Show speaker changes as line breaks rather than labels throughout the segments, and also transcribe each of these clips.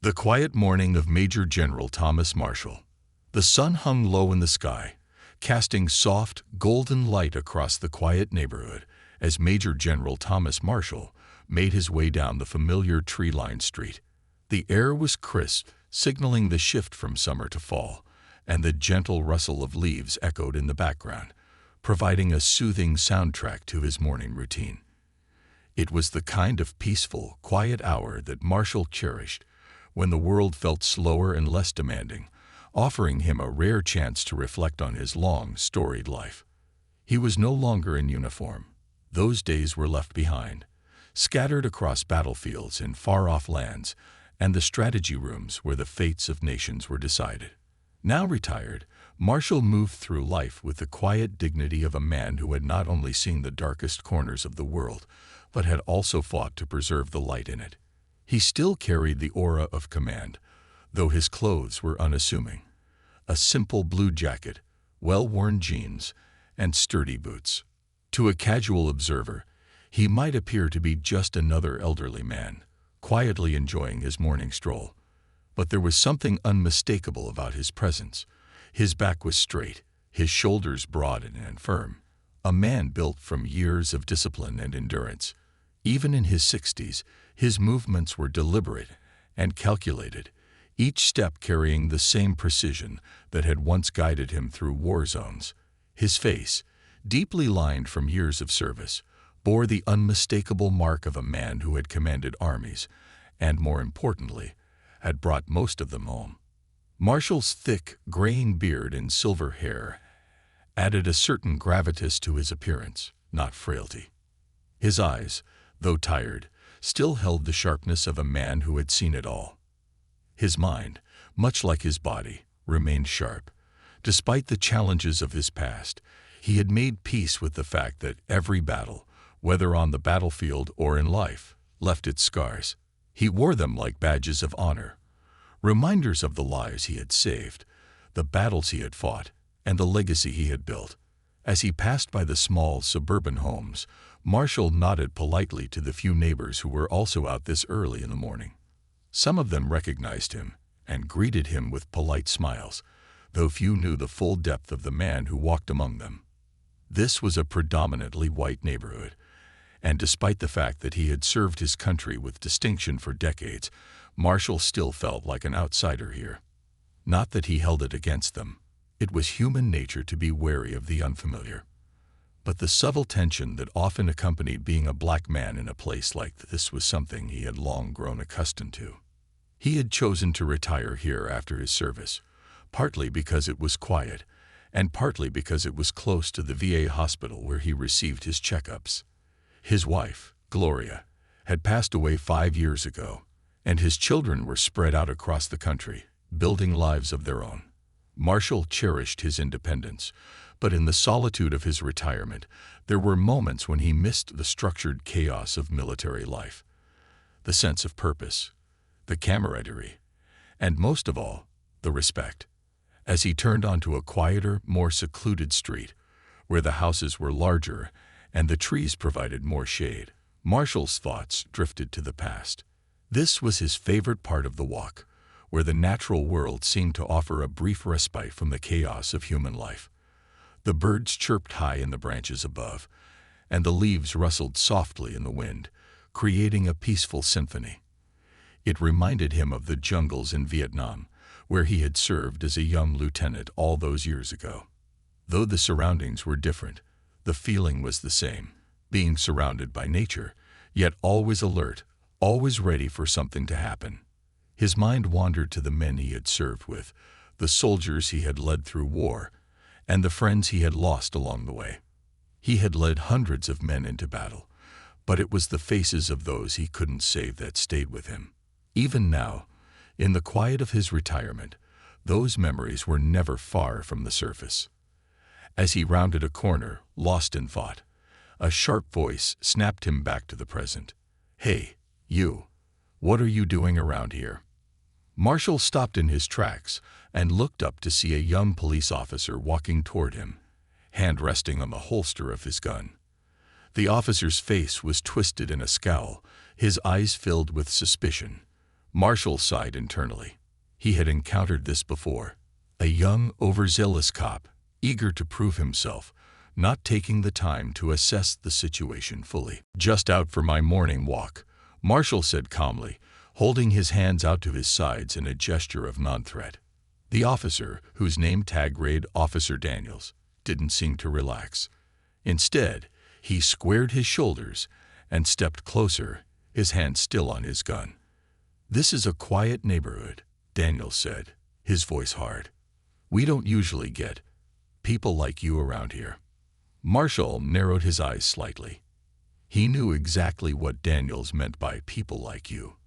The quiet morning of Major General Thomas Marshall. The sun hung low in the sky, casting soft, golden light across the quiet neighborhood as Major General Thomas Marshall made his way down the familiar tree-lined street. The air was crisp, signaling the shift from summer to fall, and the gentle rustle of leaves echoed in the background, providing a soothing soundtrack to his morning routine. It was the kind of peaceful, quiet hour that Marshall cherished, when the world felt slower and less demanding, offering him a rare chance to reflect on his long, storied life. He was no longer in uniform. Those days were left behind, scattered across battlefields in far-off lands and the strategy rooms where the fates of nations were decided. Now retired, Marshall moved through life with the quiet dignity of a man who had not only seen the darkest corners of the world, but had also fought to preserve the light in it. He still carried the aura of command, though his clothes were unassuming. A simple blue jacket, well-worn jeans, and sturdy boots. To a casual observer, he might appear to be just another elderly man, quietly enjoying his morning stroll. But there was something unmistakable about his presence. His back was straight, his shoulders broad and firm. A man built from years of discipline and endurance. Even in his 60s, his movements were deliberate and calculated, each step carrying the same precision that had once guided him through war zones. His face, deeply lined from years of service, bore the unmistakable mark of a man who had commanded armies and, more importantly, had brought most of them home. Marshall's thick, graying beard and silver hair added a certain gravitas to his appearance, not frailty. His eyes, though tired, still held the sharpness of a man who had seen it all. His mind, much like his body, remained sharp. Despite the challenges of his past, he had made peace with the fact that every battle, whether on the battlefield or in life, left its scars. He wore them like badges of honor, reminders of the lives he had saved, the battles he had fought, and the legacy he had built. As he passed by the small suburban homes, Marshall nodded politely to the few neighbors who were also out this early in the morning. Some of them recognized him and greeted him with polite smiles, though few knew the full depth of the man who walked among them. This was a predominantly white neighborhood, and despite the fact that he had served his country with distinction for decades, Marshall still felt like an outsider here. Not that he held it against them. It was human nature to be wary of the unfamiliar. But the subtle tension that often accompanied being a black man in a place like this was something he had long grown accustomed to. He had chosen to retire here after his service, partly because it was quiet, and partly because it was close to the VA hospital where he received his checkups. His wife, Gloria, had passed away 5 years ago, and his children were spread out across the country, building lives of their own. Marshall cherished his independence, but in the solitude of his retirement, there were moments when he missed the structured chaos of military life, the sense of purpose, the camaraderie, and most of all, the respect. As he turned onto a quieter, more secluded street, where the houses were larger and the trees provided more shade, Marshall's thoughts drifted to the past. This was his favorite part of the walk, where the natural world seemed to offer a brief respite from the chaos of human life. The birds chirped high in the branches above, and the leaves rustled softly in the wind, creating a peaceful symphony. It reminded him of the jungles in Vietnam, where he had served as a young lieutenant all those years ago. Though the surroundings were different, the feeling was the same, being surrounded by nature, yet always alert, always ready for something to happen. His mind wandered to the men he had served with, the soldiers he had led through war, and the friends he had lost along the way. He had led hundreds of men into battle, but it was the faces of those he couldn't save that stayed with him. Even now, in the quiet of his retirement, those memories were never far from the surface. As he rounded a corner, lost in thought, a sharp voice snapped him back to the present. "Hey, you, what are you doing around here?" Marshall stopped in his tracks and looked up to see a young police officer walking toward him, hand resting on the holster of his gun. The officer's face was twisted in a scowl, his eyes filled with suspicion. Marshall sighed internally. He had encountered this before. A young, overzealous cop, eager to prove himself, not taking the time to assess the situation fully. "Just out for my morning walk," Marshall said calmly, holding his hands out to his sides in a gesture of non-threat. The officer, whose name tag read Officer Daniels, didn't seem to relax. Instead, he squared his shoulders and stepped closer, his hand still on his gun. "This is a quiet neighborhood," Daniels said, his voice hard. "We don't usually get people like you around here." Marshall narrowed his eyes slightly. He knew exactly what Daniels meant by people like you.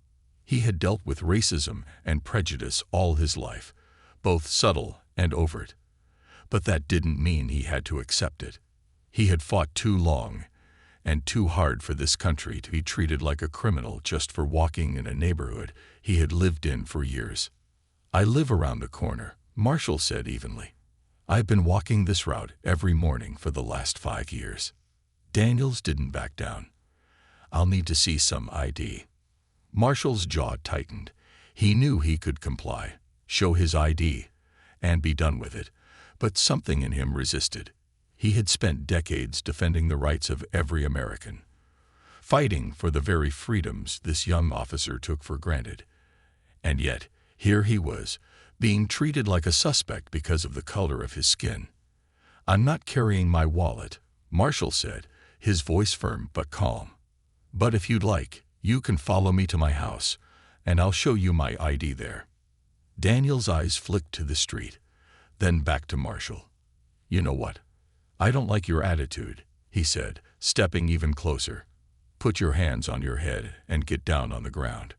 He had dealt with racism and prejudice all his life, both subtle and overt. But that didn't mean he had to accept it. He had fought too long and too hard for this country to be treated like a criminal just for walking in a neighborhood he had lived in for years. "I live around the corner," Marshall said evenly. "I've been walking this route every morning for the last 5 years." Daniels didn't back down. "I'll need to see some ID." Marshall's jaw tightened. He knew he could comply, show his ID, and be done with it, but something in him resisted. He had spent decades defending the rights of every American, fighting for the very freedoms this young officer took for granted. And yet, here he was, being treated like a suspect because of the color of his skin. "I'm not carrying my wallet," Marshall said, his voice firm but calm. "But if you'd like, you can follow me to my house, and I'll show you my ID there." Daniel's eyes flicked to the street, then back to Marshall. "You know what? I don't like your attitude," he said, stepping even closer. "Put your hands on your head and get down on the ground."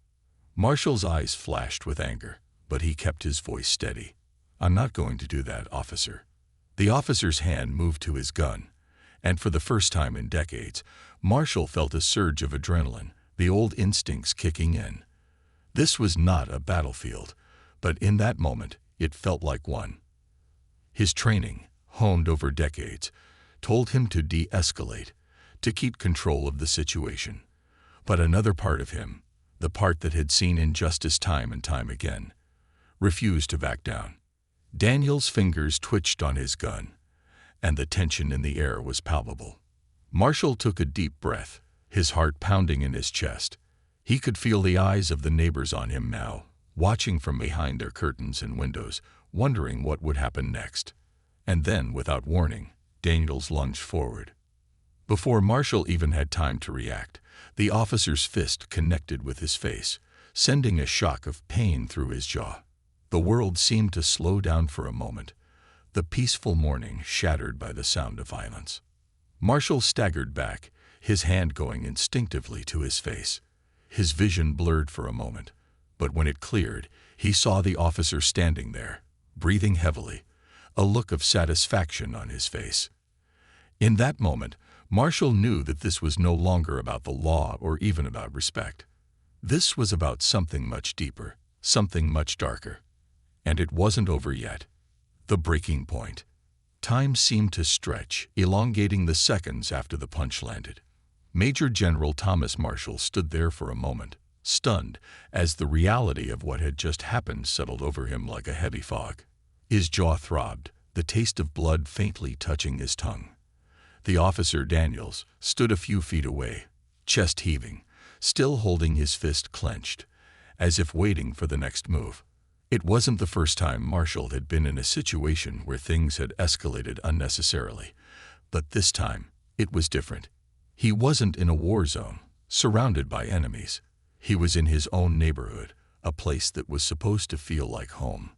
Marshall's eyes flashed with anger, but he kept his voice steady. "I'm not going to do that, officer." The officer's hand moved to his gun, and for the first time in decades, Marshall felt a surge of adrenaline, the old instincts kicking in. This was not a battlefield, but in that moment, it felt like one. His training, honed over decades, told him to de-escalate, to keep control of the situation. But another part of him, the part that had seen injustice time and time again, refused to back down. Daniel's fingers twitched on his gun, and the tension in the air was palpable. Marshall took a deep breath, his heart pounding in his chest. He could feel the eyes of the neighbors on him now, watching from behind their curtains and windows, wondering what would happen next. And then, without warning, Daniels lunged forward. Before Marshall even had time to react, the officer's fist connected with his face, sending a shock of pain through his jaw. The world seemed to slow down for a moment, the peaceful morning shattered by the sound of violence. Marshall staggered back, his hand going instinctively to his face. His vision blurred for a moment, but when it cleared, he saw the officer standing there, breathing heavily, a look of satisfaction on his face. In that moment, Marshall knew that this was no longer about the law or even about respect. This was about something much deeper, something much darker. And it wasn't over yet. The breaking point. Time seemed to stretch, elongating the seconds after the punch landed. Major General Thomas Marshall stood there for a moment, stunned, as the reality of what had just happened settled over him like a heavy fog. His jaw throbbed, the taste of blood faintly touching his tongue. The officer, Daniels, stood a few feet away, chest heaving, still holding his fist clenched, as if waiting for the next move. It wasn't the first time Marshall had been in a situation where things had escalated unnecessarily, but this time it was different. He wasn't in a war zone, surrounded by enemies. He was in his own neighborhood, a place that was supposed to feel like home.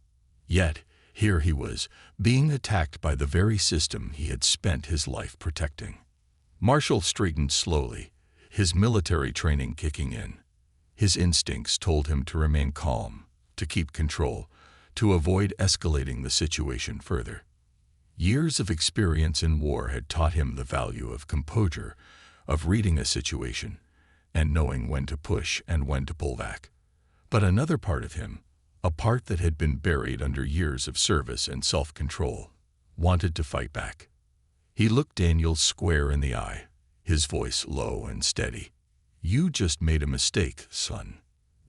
Yet, here he was, being attacked by the very system he had spent his life protecting. Marshall straightened slowly, his military training kicking in. His instincts told him to remain calm, to keep control, to avoid escalating the situation further. Years of experience in war had taught him the value of composure, of reading a situation, and knowing when to push and when to pull back. But another part of him, a part that had been buried under years of service and self-control, wanted to fight back. He looked Daniels square in the eye, his voice low and steady. "You just made a mistake, son.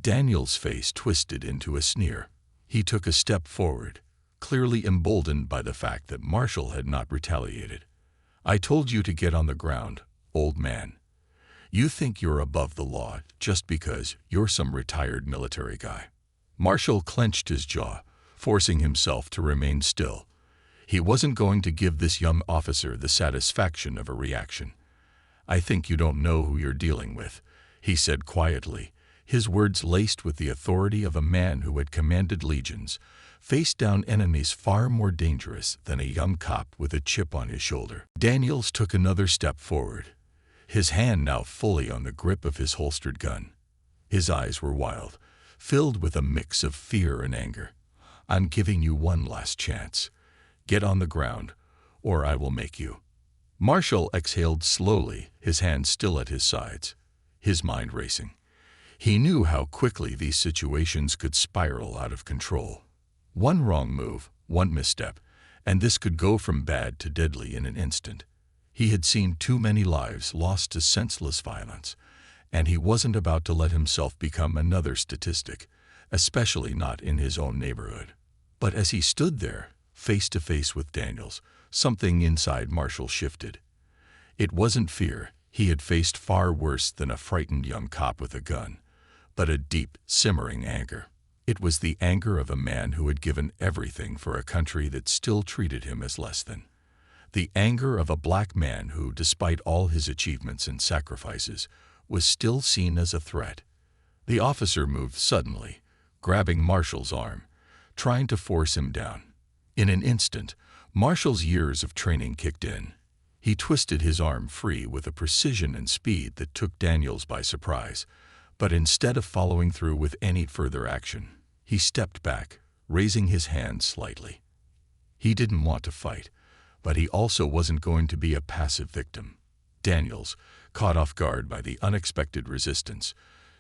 Daniel's face twisted into a sneer. He took a step forward, clearly emboldened by the fact that Marshall had not retaliated. "I told you to get on the ground, old man. You think you're above the law just because you're some retired military guy." Marshall clenched his jaw, forcing himself to remain still. He wasn't going to give this young officer the satisfaction of a reaction. "I think you don't know who you're dealing with," he said quietly, his words laced with the authority of a man who had commanded legions, faced down enemies far more dangerous than a young cop with a chip on his shoulder. Daniels took another step forward, his hand now fully on the grip of his holstered gun. His eyes were wild, filled with a mix of fear and anger. "I'm giving you one last chance. Get on the ground, or I will make you." Marshall exhaled slowly, his hands still at his sides, his mind racing. He knew how quickly these situations could spiral out of control. One wrong move, one misstep, and this could go from bad to deadly in an instant. He had seen too many lives lost to senseless violence, and he wasn't about to let himself become another statistic, especially not in his own neighborhood. But as he stood there, face to face with Daniels, something inside Marshall shifted. It wasn't fear. He had faced far worse than a frightened young cop with a gun, but a deep, simmering anger. It was the anger of a man who had given everything for a country that still treated him as less than. The anger of a black man who, despite all his achievements and sacrifices, was still seen as a threat. The officer moved suddenly, grabbing Marshall's arm, trying to force him down. In an instant, Marshall's years of training kicked in. He twisted his arm free with a precision and speed that took Daniels by surprise, but instead of following through with any further action, he stepped back, raising his hand slightly. He didn't want to fight, but he also wasn't going to be a passive victim. Daniels, caught off guard by the unexpected resistance,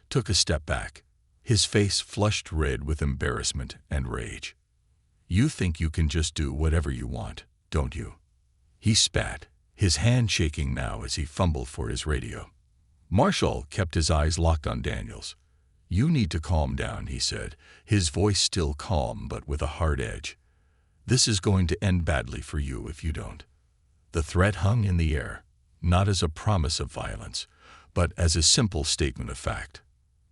took a step back, his face flushed red with embarrassment and rage. "You think you can just do whatever you want, don't you?" He spat, his hand shaking now as he fumbled for his radio. Marshall kept his eyes locked on Daniels. "You need to calm down," he said, his voice still calm but with a hard edge. "This is going to end badly for you if you don't." The threat hung in the air, not as a promise of violence, but as a simple statement of fact.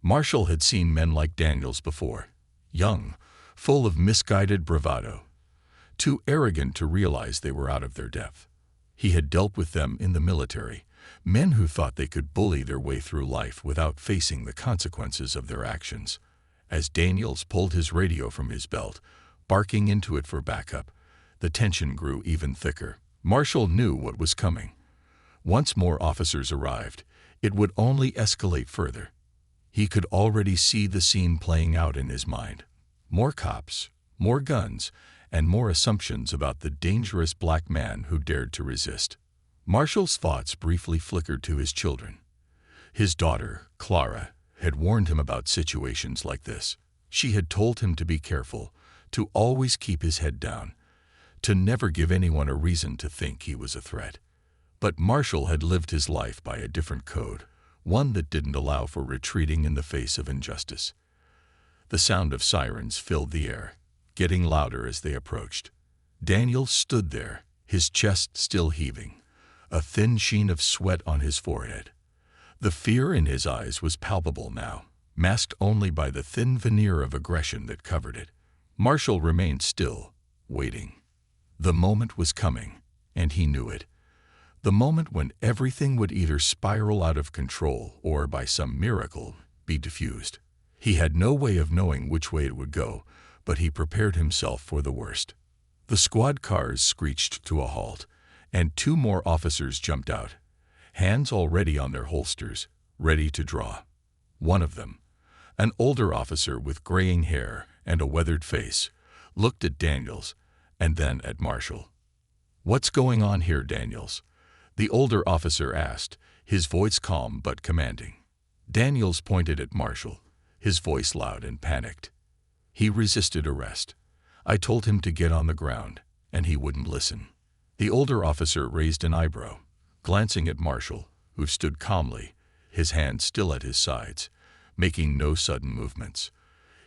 Marshall had seen men like Daniels before, young, full of misguided bravado, too arrogant to realize they were out of their depth. He had dealt with them in the military, men who thought they could bully their way through life without facing the consequences of their actions. As Daniels pulled his radio from his belt, barking into it for backup, the tension grew even thicker. Marshall knew what was coming. Once more officers arrived, it would only escalate further. He could already see the scene playing out in his mind. More cops, more guns, and more assumptions about the dangerous black man who dared to resist. Marshall's thoughts briefly flickered to his children. His daughter, Clara, had warned him about situations like this. She had told him to be careful, to always keep his head down, to never give anyone a reason to think he was a threat. But Marshall had lived his life by a different code, one that didn't allow for retreating in the face of injustice. The sound of sirens filled the air, getting louder as they approached. Daniel stood there, his chest still heaving, a thin sheen of sweat on his forehead. The fear in his eyes was palpable now, masked only by the thin veneer of aggression that covered it. Marshall remained still, waiting. The moment was coming, and he knew it. The moment when everything would either spiral out of control or, by some miracle, be diffused. He had no way of knowing which way it would go, but he prepared himself for the worst. The squad cars screeched to a halt, and two more officers jumped out, hands already on their holsters, ready to draw. One of them, an older officer with graying hair and a weathered face, looked at Daniels and then at Marshall. "What's going on here, Daniels?" the older officer asked, his voice calm but commanding. Daniels pointed at Marshall, his voice loud and panicked. "He resisted arrest. I told him to get on the ground, and he wouldn't listen." The older officer raised an eyebrow, glancing at Marshall, who stood calmly, his hands still at his sides, making no sudden movements.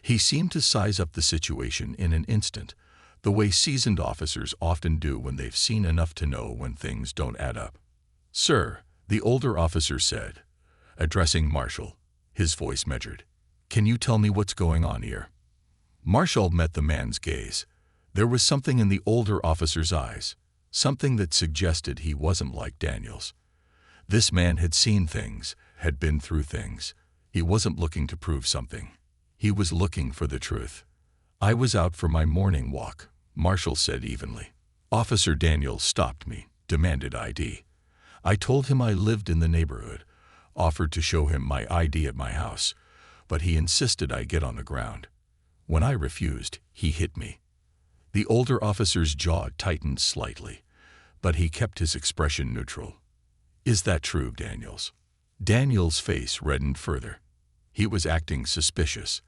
He seemed to size up the situation in an instant, the way seasoned officers often do when they've seen enough to know when things don't add up. "Sir," the older officer said, addressing Marshall, his voice measured, "can you tell me what's going on here?" Marshall met the man's gaze. There was something in the older officer's eyes, something that suggested he wasn't like Daniels. This man had seen things, had been through things. He wasn't looking to prove something. He was looking for the truth. "I was out for my morning walk," Marshall said evenly. "Officer Daniels stopped me, demanded ID. I told him I lived in the neighborhood, offered to show him my ID at my house, but he insisted I get on the ground. When I refused, he hit me." The older officer's jaw tightened slightly, but he kept his expression neutral. "Is that true, Daniels?" Daniels' face reddened further. He was acting suspicious.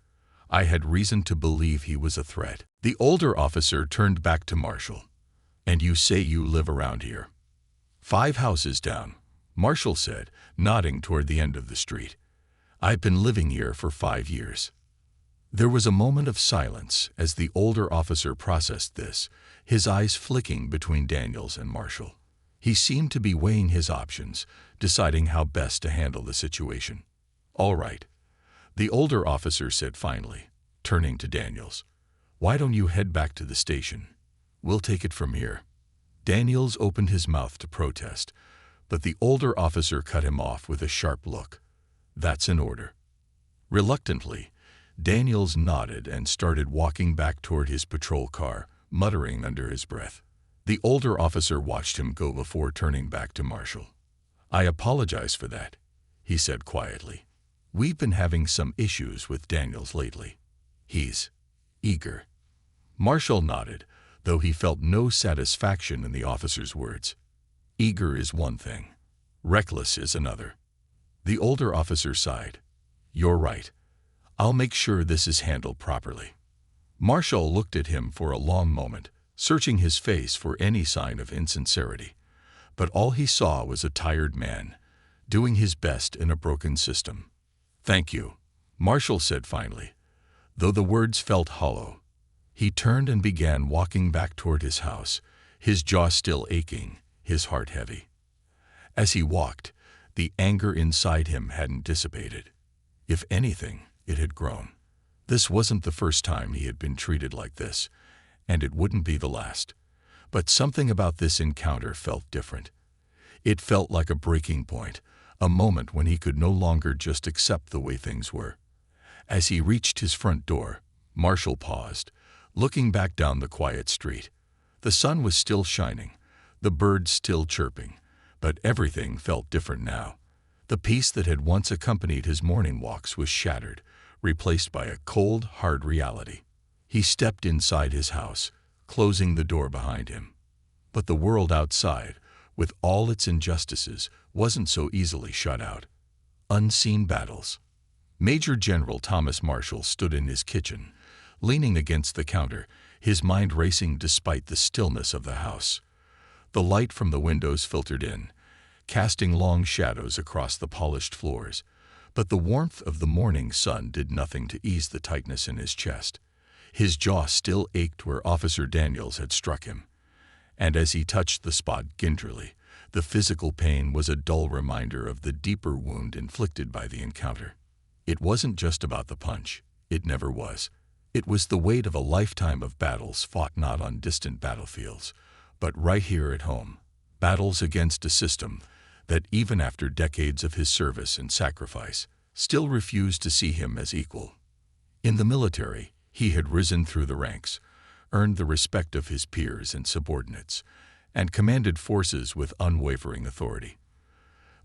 I had reason to believe he was a threat. The older officer turned back to Marshall. "And you say you live around here?" "5 houses down," Marshall said, nodding toward the end of the street. "I've been living here for 5 years." There was a moment of silence as the older officer processed this, his eyes flicking between Daniels and Marshall. He seemed to be weighing his options, deciding how best to handle the situation. "All right," the older officer said finally, turning to Daniels. "Why don't you head back to the station? We'll take it from here." Daniels opened his mouth to protest, but the older officer cut him off with a sharp look. "That's an order." Reluctantly, Daniels nodded and started walking back toward his patrol car, muttering under his breath. The older officer watched him go before turning back to Marshall. "I apologize for that," he said quietly. "We've been having some issues with Daniels lately. He's eager." Marshall nodded, though he felt no satisfaction in the officer's words. "Eager is one thing. Reckless is another." The older officer sighed. "You're right. I'll make sure this is handled properly." Marshall looked at him for a long moment, searching his face for any sign of insincerity. But all he saw was a tired man, doing his best in a broken system. "Thank you," Marshall said finally, though the words felt hollow. He turned and began walking back toward his house, his jaw still aching, his heart heavy. As he walked, the anger inside him hadn't dissipated. If anything, it had grown. This wasn't the first time he had been treated like this, and it wouldn't be the last. But something about this encounter felt different. It felt like a breaking point, a moment when he could no longer just accept the way things were. As he reached his front door, Marshall paused, looking back down the quiet street. The sun was still shining, the birds still chirping, but everything felt different now. The peace that had once accompanied his morning walks was shattered, replaced by a cold, hard reality. He stepped inside his house, closing the door behind him. But the world outside, with all its injustices, wasn't so easily shut out. Unseen battles. Major General Thomas Marshall stood in his kitchen, leaning against the counter, his mind racing despite the stillness of the house. The light from the windows filtered in, casting long shadows across the polished floors, but the warmth of the morning sun did nothing to ease the tightness in his chest. His jaw still ached where Officer Daniels had struck him, and as he touched the spot gingerly, the physical pain was a dull reminder of the deeper wound inflicted by the encounter. It wasn't just about the punch. It never was. It was the weight of a lifetime of battles fought not on distant battlefields, but right here at home. Battles against a system that, even after decades of his service and sacrifice, still refused to see him as equal. In the military, he had risen through the ranks, earned the respect of his peers and subordinates, and commanded forces with unwavering authority.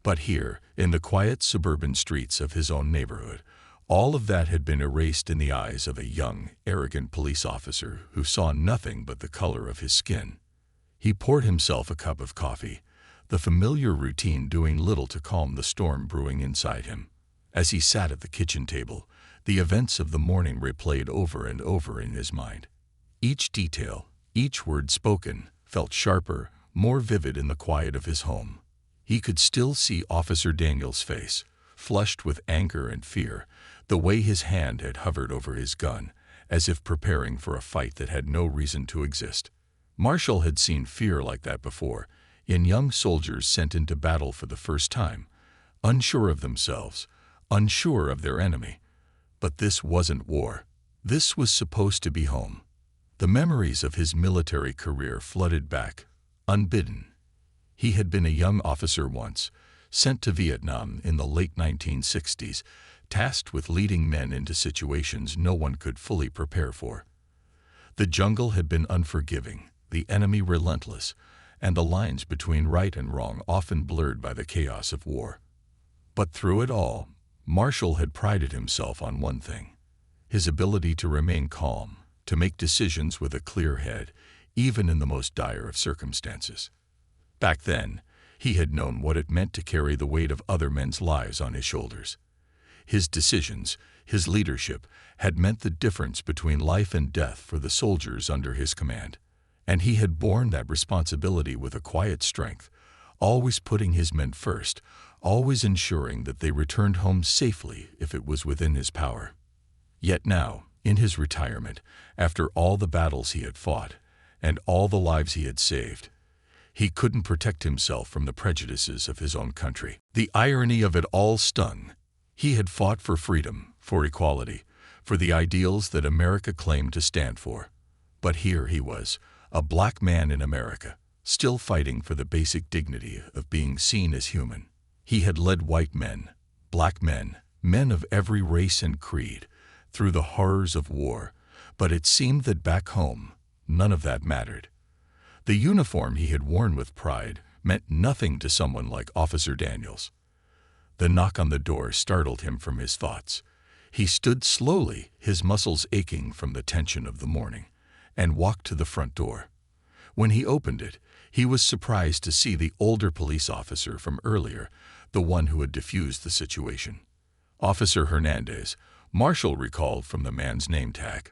But here, in the quiet suburban streets of his own neighborhood, all of that had been erased in the eyes of a young, arrogant police officer who saw nothing but the color of his skin. He poured himself a cup of coffee, the familiar routine doing little to calm the storm brewing inside him. As he sat at the kitchen table, the events of the morning replayed over and over in his mind. Each detail, each word spoken, felt sharper, more vivid in the quiet of his home. He could still see Officer Daniels' face, flushed with anger and fear, The way his hand had hovered over his gun, as if preparing for a fight that had no reason to exist. Marshall had seen fear like that before, in young soldiers sent into battle for the first time, unsure of themselves, unsure of their enemy. But this wasn't war. This was supposed to be home. The memories of his military career flooded back, unbidden. He had been a young officer once, sent to Vietnam in the late 1960s, tasked with leading men into situations no one could fully prepare for. The jungle had been unforgiving, the enemy relentless, and the lines between right and wrong often blurred by the chaos of war. But through it all, Marshall had prided himself on one thing: his ability to remain calm, to make decisions with a clear head, even in the most dire of circumstances. Back then, he had known what it meant to carry the weight of other men's lives on his shoulders. His decisions, his leadership, had meant the difference between life and death for the soldiers under his command. And he had borne that responsibility with a quiet strength, always putting his men first, always ensuring that they returned home safely if it was within his power. Yet now, in his retirement, after all the battles he had fought, and all the lives he had saved, he couldn't protect himself from the prejudices of his own country. The irony of it all stung. He had fought for freedom, for equality, for the ideals that America claimed to stand for. But here he was, a black man in America, still fighting for the basic dignity of being seen as human. He had led white men, black men, men of every race and creed, through the horrors of war, but it seemed that back home, none of that mattered. The uniform he had worn with pride meant nothing to someone like Officer Daniels. The knock on the door startled him from his thoughts. He stood slowly, his muscles aching from the tension of the morning, and walked to the front door. When he opened it, he was surprised to see the older police officer from earlier, the one who had diffused the situation. Officer Hernandez, Marshall recalled from the man's name tag.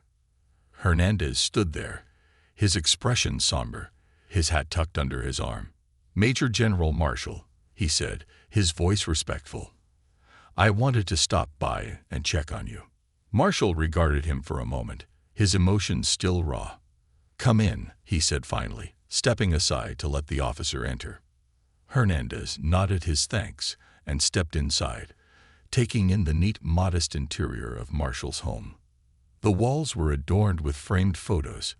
Hernandez stood there, his expression somber, his hat tucked under his arm. "Major General Marshall," he said, his voice respectful. "I wanted to stop by and check on you." Marshall regarded him for a moment, his emotions still raw. "Come in," he said finally, stepping aside to let the officer enter. Hernandez nodded his thanks and stepped inside, taking in the neat, modest interior of Marshall's home. The walls were adorned with framed photos,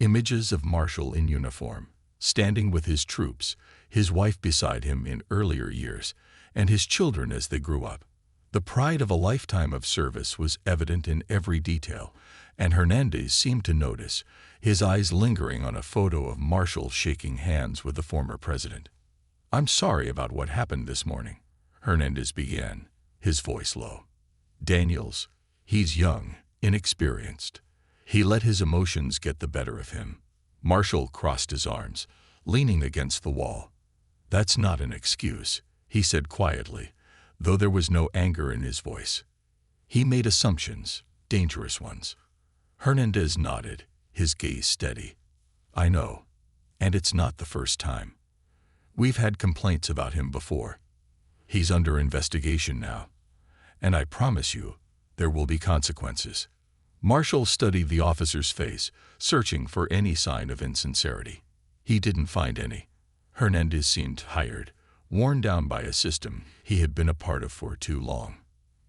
images of Marshall in uniform, standing with his troops, his wife beside him in earlier years, and his children as they grew up. The pride of a lifetime of service was evident in every detail, and Hernandez seemed to notice, his eyes lingering on a photo of Marshall shaking hands with the former president. "I'm sorry about what happened this morning," Hernandez began, his voice low. "Daniels, he's young, inexperienced. He let his emotions get the better of him." Marshall crossed his arms, leaning against the wall. "That's not an excuse," he said quietly, though there was no anger in his voice. "He made assumptions, dangerous ones." Hernandez nodded, his gaze steady. "I know, and it's not the first time. We've had complaints about him before. He's under investigation now, and I promise you, there will be consequences." Marshall studied the officer's face, searching for any sign of insincerity. He didn't find any. Hernandez seemed tired, worn down by a system he had been a part of for too long.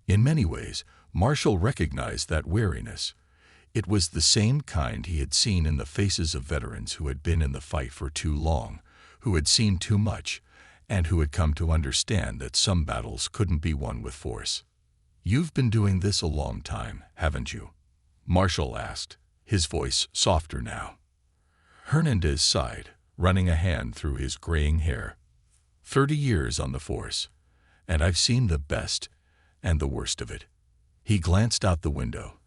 In many ways, Marshall recognized that weariness. It was the same kind he had seen in the faces of veterans who had been in the fight for too long, who had seen too much, and who had come to understand that some battles couldn't be won with force. "You've been doing this a long time, haven't you?" Marshall asked, his voice softer now. Hernandez sighed, running a hand through his graying hair. 30 years on the force, and I've seen the best and the worst of it." He glanced out the window,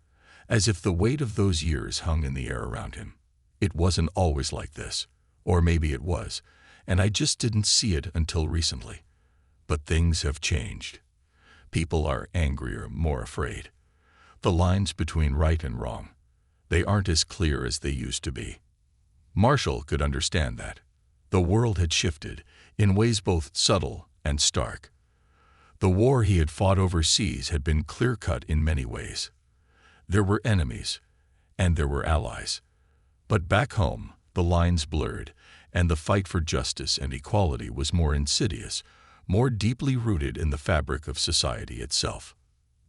as if the weight of those years hung in the air around him. "It wasn't always like this, or maybe it was, and I just didn't see it until recently. But things have changed. People are angrier, more afraid. The lines between right and wrong, they aren't as clear as they used to be." Marshall could understand that. The world had shifted, in ways both subtle and stark. The war he had fought overseas had been clear-cut in many ways. There were enemies, and there were allies. But back home, the lines blurred, and the fight for justice and equality was more insidious, more deeply rooted in the fabric of society itself.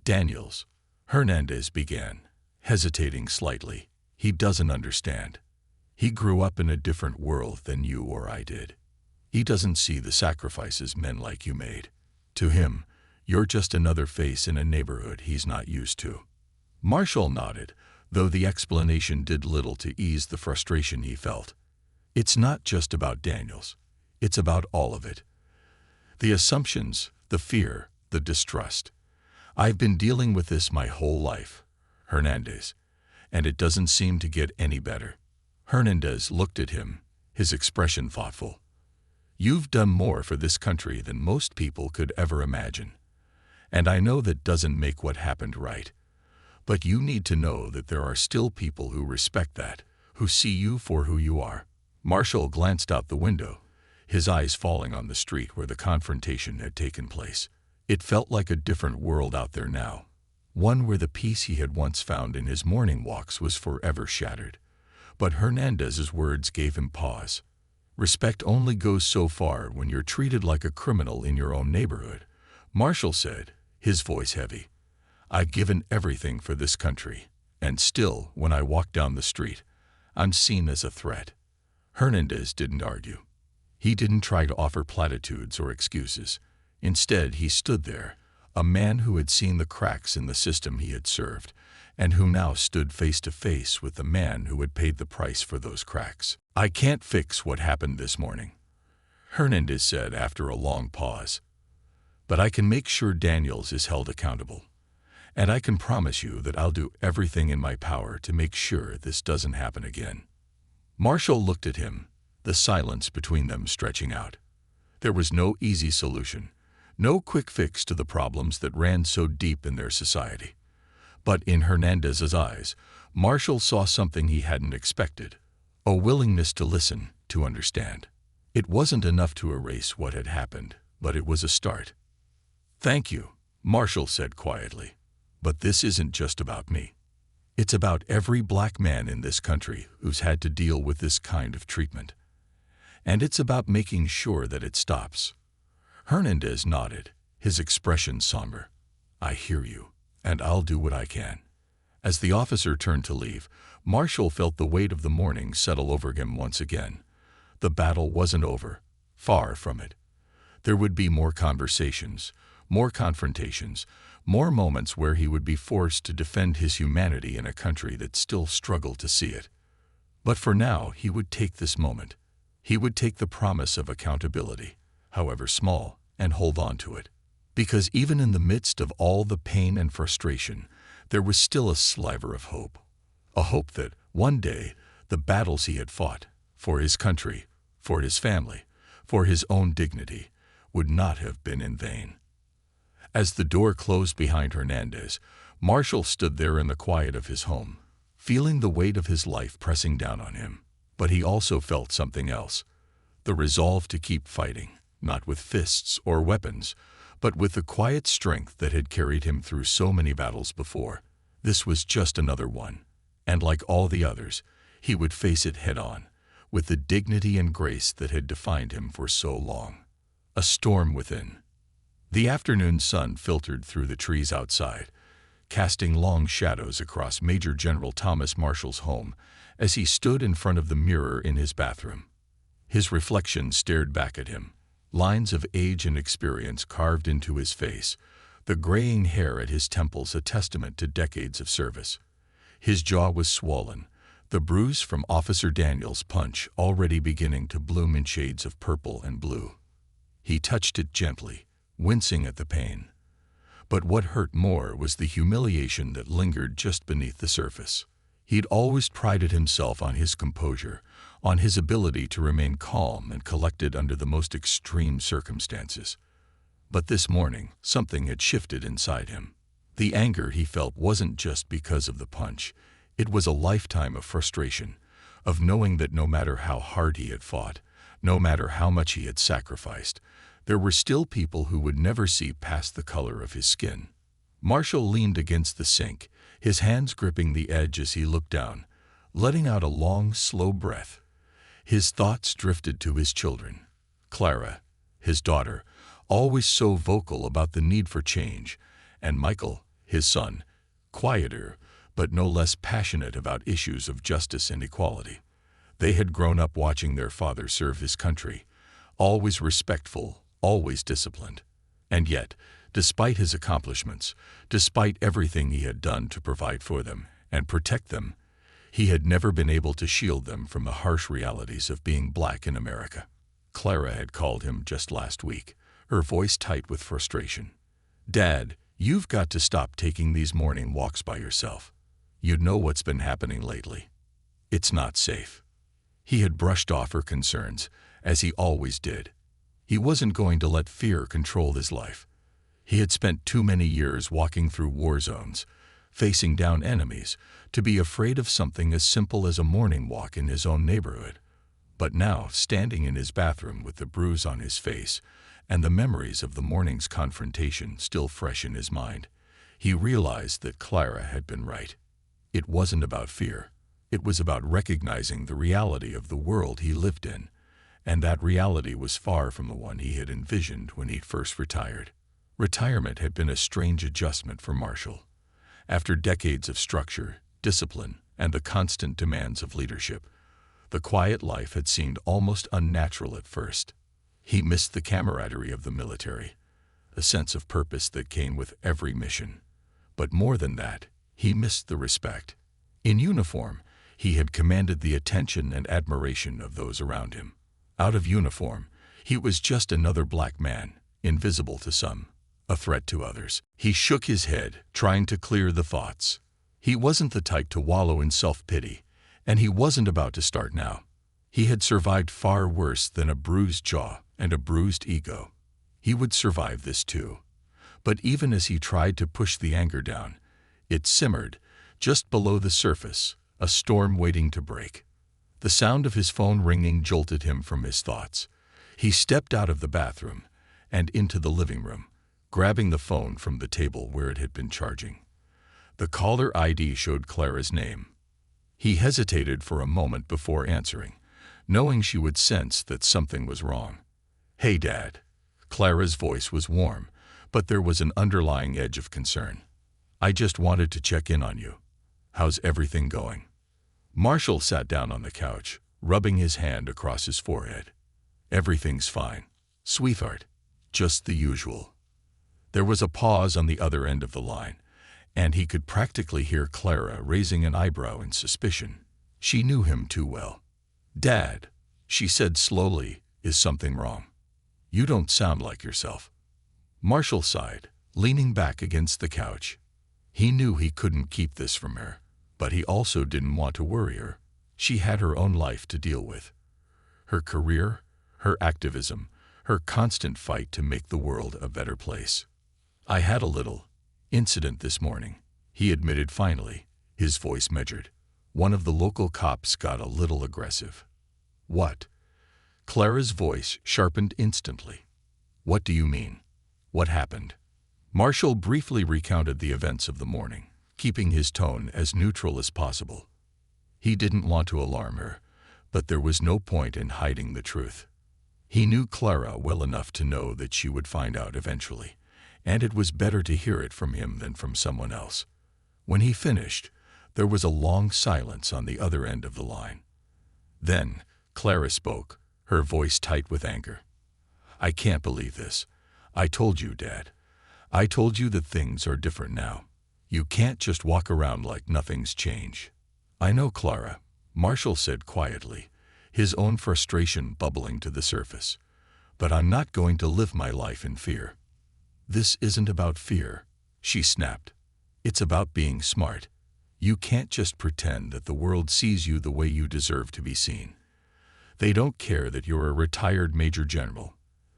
Daniels, Hernandez began, hesitating slightly. He doesn't understand. He grew up in a different world than you or I did. He doesn't see the sacrifices men like you made. To him, you're just another face in a neighborhood he's not used to. Marshall nodded, though the explanation did little to ease the frustration he felt. It's not just about Daniels. It's about all of it. The assumptions, the fear, the distrust. I've been dealing with this my whole life, Hernandez, and it doesn't seem to get any better. Hernandez looked at him, his expression thoughtful. You've done more for this country than most people could ever imagine. And I know that doesn't make what happened right. But you need to know that there are still people who respect that, who see you for who you are. Marshall glanced out the window, his eyes falling on the street where the confrontation had taken place. It felt like a different world out there now, one where the peace he had once found in his morning walks was forever shattered. But Hernandez's words gave him pause. Respect only goes so far when you're treated like a criminal in your own neighborhood, Marshall said, his voice heavy. I've given everything for this country, and still, when I walk down the street, I'm seen as a threat. Hernandez didn't argue. He didn't try to offer platitudes or excuses. Instead, he stood there, a man who had seen the cracks in the system he had served, and who now stood face to face with the man who had paid the price for those cracks. I can't fix what happened this morning, Hernandez said after a long pause. But I can make sure Daniels is held accountable. And I can promise you that I'll do everything in my power to make sure this doesn't happen again. Marshall looked at him, the silence between them stretching out. There was no easy solution, no quick fix to the problems that ran so deep in their society. But in Hernandez's eyes, Marshall saw something he hadn't expected, a willingness to listen, to understand. It wasn't enough to erase what had happened, but it was a start. Thank you, Marshall said quietly. But this isn't just about me. It's about every black man in this country who's had to deal with this kind of treatment. And it's about making sure that it stops. Hernandez nodded, his expression somber. I hear you, and I'll do what I can. As the officer turned to leave, Marshall felt the weight of the morning settle over him once again. The battle wasn't over, far from it. There would be more conversations, more confrontations, more moments where he would be forced to defend his humanity in a country that still struggled to see it. But for now, he would take this moment. He would take the promise of accountability, however small, and hold on to it. Because even in the midst of all the pain and frustration, there was still a sliver of hope. A hope that, one day, the battles he had fought, for his country, for his family, for his own dignity, would not have been in vain. As the door closed behind Hernandez, Marshall stood there in the quiet of his home, feeling the weight of his life pressing down on him. But he also felt something else, the resolve to keep fighting, not with fists or weapons, but with the quiet strength that had carried him through so many battles before. This was just another one, and like all the others, he would face it head-on, with the dignity and grace that had defined him for so long. A storm within. The afternoon sun filtered through the trees outside, casting long shadows across Major General Thomas Marshall's home as he stood in front of the mirror in his bathroom. His reflection stared back at him, lines of age and experience carved into his face, the graying hair at his temples a testament to decades of service. His jaw was swollen, the bruise from Officer Daniels' punch already beginning to bloom in shades of purple and blue. He touched it gently, wincing at the pain. But what hurt more was the humiliation that lingered just beneath the surface. He'd always prided himself on his composure, on his ability to remain calm and collected under the most extreme circumstances. But this morning, something had shifted inside him. The anger he felt wasn't just because of the punch. It was a lifetime of frustration, of knowing that no matter how hard he had fought, no matter how much he had sacrificed, There were still people who would never see past the color of his skin. Marshall leaned against the sink, his hands gripping the edge as he looked down, letting out a long, slow breath. His thoughts drifted to his children. Clara, his daughter, always so vocal about the need for change, and Michael, his son, quieter, but no less passionate about issues of justice and equality. They had grown up watching their father serve his country, always respectful, always disciplined. And yet, despite his accomplishments, despite everything he had done to provide for them and protect them, he had never been able to shield them from the harsh realities of being black in America. Clara had called him just last week, her voice tight with frustration. "Dad, you've got to stop taking these morning walks by yourself. You know what's been happening lately. It's not safe." He had brushed off her concerns, as he always did. He wasn't going to let fear control his life. He had spent too many years walking through war zones, facing down enemies, to be afraid of something as simple as a morning walk in his own neighborhood. But now, standing in his bathroom with the bruise on his face and the memories of the morning's confrontation still fresh in his mind, he realized that Clara had been right. It wasn't about fear. It was about recognizing the reality of the world he lived in, and that reality was far from the one he had envisioned when he first retired. Retirement had been a strange adjustment for Marshall. After decades of structure, discipline, and the constant demands of leadership, the quiet life had seemed almost unnatural at first. He missed the camaraderie of the military, a sense of purpose that came with every mission. But more than that, he missed the respect. In uniform, he had commanded the attention and admiration of those around him. Out of uniform, he was just another black man, invisible to some, a threat to others. He shook his head, trying to clear the thoughts. He wasn't the type to wallow in self-pity, and he wasn't about to start now. He had survived far worse than a bruised jaw and a bruised ego. He would survive this too. But even as he tried to push the anger down, it simmered, just below the surface, a storm waiting to break. The sound of his phone ringing jolted him from his thoughts. He stepped out of the bathroom and into the living room, grabbing the phone from the table where it had been charging. The caller ID showed Clara's name. He hesitated for a moment before answering, knowing she would sense that something was wrong. "Hey, Dad." Clara's voice was warm, but there was an underlying edge of concern. "I just wanted to check in on you. How's everything going?" Marshall sat down on the couch, rubbing his hand across his forehead. "Everything's fine, sweetheart. Just the usual." There was a pause on the other end of the line, and he could practically hear Clara raising an eyebrow in suspicion. She knew him too well. "Dad," she said slowly, "is something wrong? You don't sound like yourself." Marshall sighed, leaning back against the couch. He knew he couldn't keep this from her, but he also didn't want to worry her. She had her own life to deal with. Her career, her activism, her constant fight to make the world a better place. "I had a little incident this morning," he admitted finally, his voice measured. "One of the local cops got a little aggressive." "What?" Clara's voice sharpened instantly. "What do you mean? What happened?" Marshall briefly recounted the events of the morning, keeping his tone as neutral as possible. He didn't want to alarm her, but there was no point in hiding the truth. He knew Clara well enough to know that she would find out eventually, and it was better to hear it from him than from someone else. When he finished, there was a long silence on the other end of the line. Then, Clara spoke, her voice tight with anger. "I can't believe this. I told you, Dad. I told you that things are different now. You can't just walk around like nothing's changed." "I know, Clara," Marshall said quietly, his own frustration bubbling to the surface. "But I'm not going to live my life in fear." "This isn't about fear," she snapped. "It's about being smart. You can't just pretend that the world sees you the way you deserve to be seen. They don't care that you're a retired major general.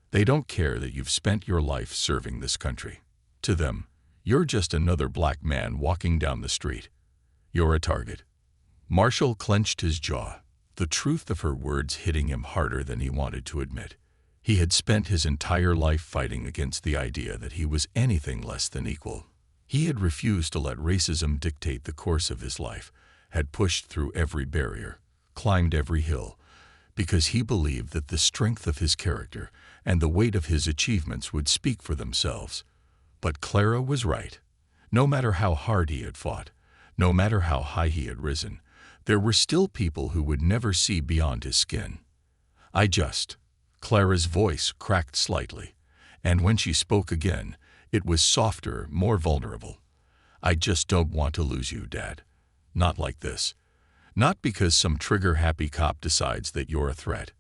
They don't care that you've spent your life serving this country. To them, you're just another black man walking down the street. You're a target." Marshall clenched his jaw, the truth of her words hitting him harder than he wanted to admit. He had spent his entire life fighting against the idea that he was anything less than equal. He had refused to let racism dictate the course of his life, had pushed through every barrier, climbed every hill, because he believed that the strength of his character and the weight of his achievements would speak for themselves. But Clara was right. No matter how hard he had fought, no matter how high he had risen, there were still people who would never see beyond his skin. Clara's voice cracked slightly, and when she spoke again, it was softer, more vulnerable. I just don't want to lose you, Dad. Not like this. Not because some trigger-happy cop decides that you're a threat.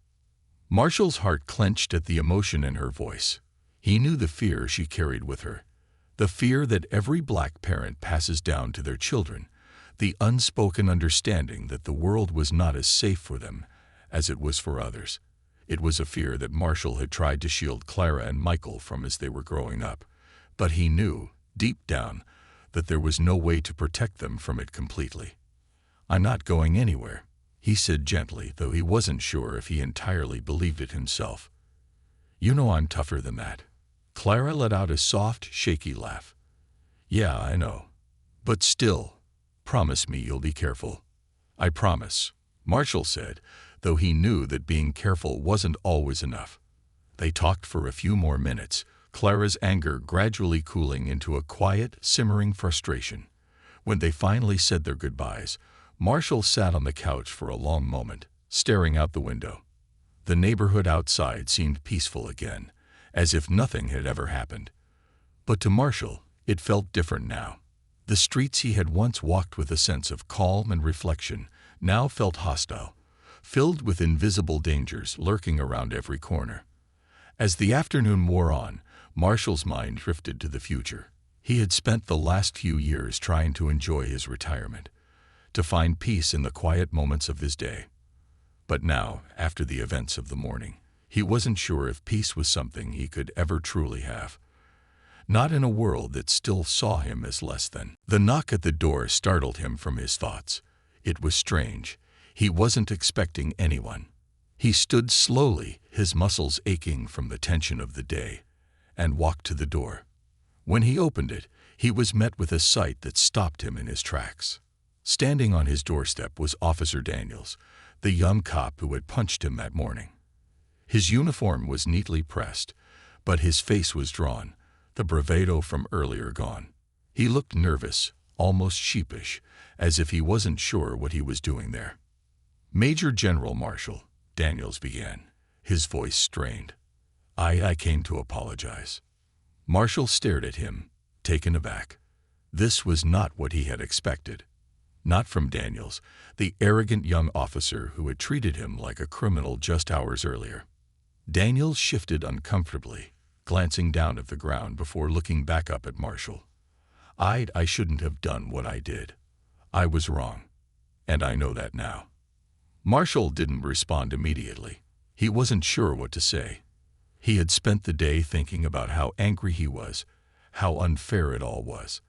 Marshall's heart clenched at the emotion in her voice. He knew the fear she carried with her, the fear that every black parent passes down to their children, the unspoken understanding that the world was not as safe for them as it was for others. It was a fear that Marshall had tried to shield Clara and Michael from as they were growing up, but he knew, deep down, that there was no way to protect them from it completely. I'm not going anywhere, he said gently, though he wasn't sure if he entirely believed it himself. You know I'm tougher than that. Clara let out a soft, shaky laugh. Yeah, I know. But still, promise me you'll be careful. I promise, Marshall said, though he knew that being careful wasn't always enough. They talked for a few more minutes, Clara's anger gradually cooling into a quiet, simmering frustration. When they finally said their goodbyes, Marshall sat on the couch for a long moment, staring out the window. The neighborhood outside seemed peaceful again, as if nothing had ever happened. But to Marshall, it felt different now. The streets he had once walked with a sense of calm and reflection now felt hostile, filled with invisible dangers lurking around every corner. As the afternoon wore on, Marshall's mind drifted to the future. He had spent the last few years trying to enjoy his retirement, to find peace in the quiet moments of his day. But now, after the events of the morning, he wasn't sure if peace was something he could ever truly have. Not in a world that still saw him as less than. The knock at the door startled him from his thoughts. It was strange. He wasn't expecting anyone. He stood slowly, his muscles aching from the tension of the day, and walked to the door. When he opened it, he was met with a sight that stopped him in his tracks. Standing on his doorstep was Officer Daniels, the young cop who had punched him that morning. His uniform was neatly pressed, but his face was drawn, the bravado from earlier gone. He looked nervous, almost sheepish, as if he wasn't sure what he was doing there. Major General Marshall, Daniels began, his voice strained. I came to apologize. Marshall stared at him, taken aback. This was not what he had expected. Not from Daniels, the arrogant young officer who had treated him like a criminal just hours earlier. Daniels shifted uncomfortably, glancing down at the ground before looking back up at Marshall. I shouldn't have done what I did. I was wrong, and I know that now. Marshall didn't respond immediately. He wasn't sure what to say. He had spent the day thinking about how angry he was, how unfair it all was.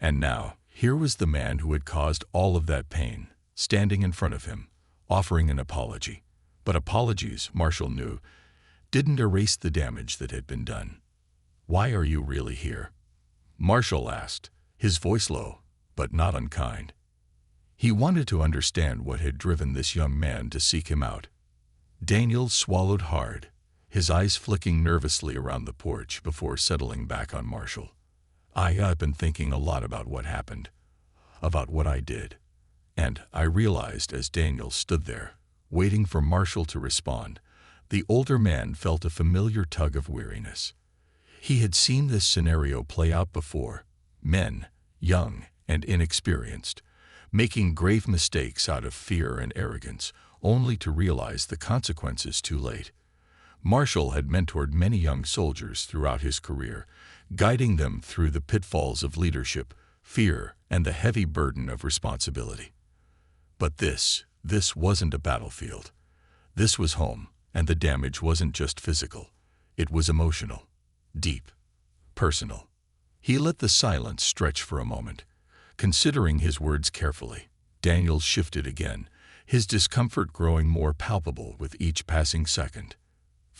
And now, here was the man who had caused all of that pain, standing in front of him, offering an apology. But apologies, Marshall knew, didn't erase the damage that had been done. Why are you really here? Marshall asked, his voice low, but not unkind. He wanted to understand what had driven this young man to seek him out. Daniels swallowed hard, his eyes flicking nervously around the porch before settling back on Marshall. I've been thinking a lot about what happened, about what I did. And I realized as Daniels stood there, waiting for Marshall to respond, the older man felt a familiar tug of weariness. He had seen this scenario play out before, men, young and inexperienced, making grave mistakes out of fear and arrogance, only to realize the consequences too late. Marshall had mentored many young soldiers throughout his career, guiding them through the pitfalls of leadership, fear, and the heavy burden of responsibility. But this wasn't a battlefield. This was home, and the damage wasn't just physical. It was emotional, deep, personal. He let the silence stretch for a moment, considering his words carefully. Daniels shifted again, his discomfort growing more palpable with each passing second.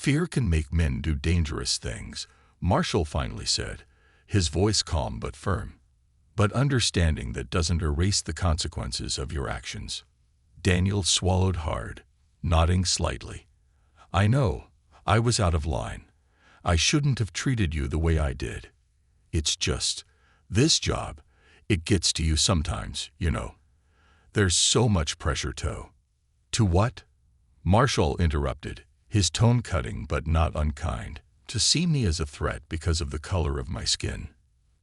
Fear can make men do dangerous things, Marshall finally said, his voice calm but firm. But understanding that doesn't erase the consequences of your actions. Daniel swallowed hard, nodding slightly. I know, I was out of line. I shouldn't have treated you the way I did. It's just, this job, it gets to you sometimes, you know. There's so much pressure to what? Marshall interrupted, his tone cutting but not unkind. To see me as a threat because of the color of my skin.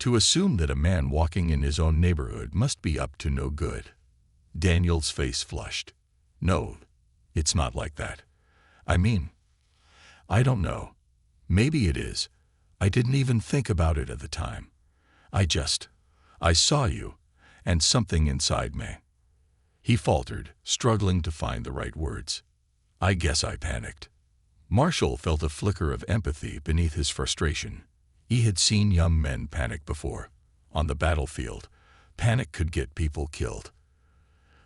To assume that a man walking in his own neighborhood must be up to no good. Daniel's face flushed. No, it's not like that. I mean, I don't know. Maybe it is. I didn't even think about it at the time. I saw you, and something inside me. He faltered, struggling to find the right words. I guess I panicked. Marshall felt a flicker of empathy beneath his frustration. He had seen young men panic before. On the battlefield, panic could get people killed.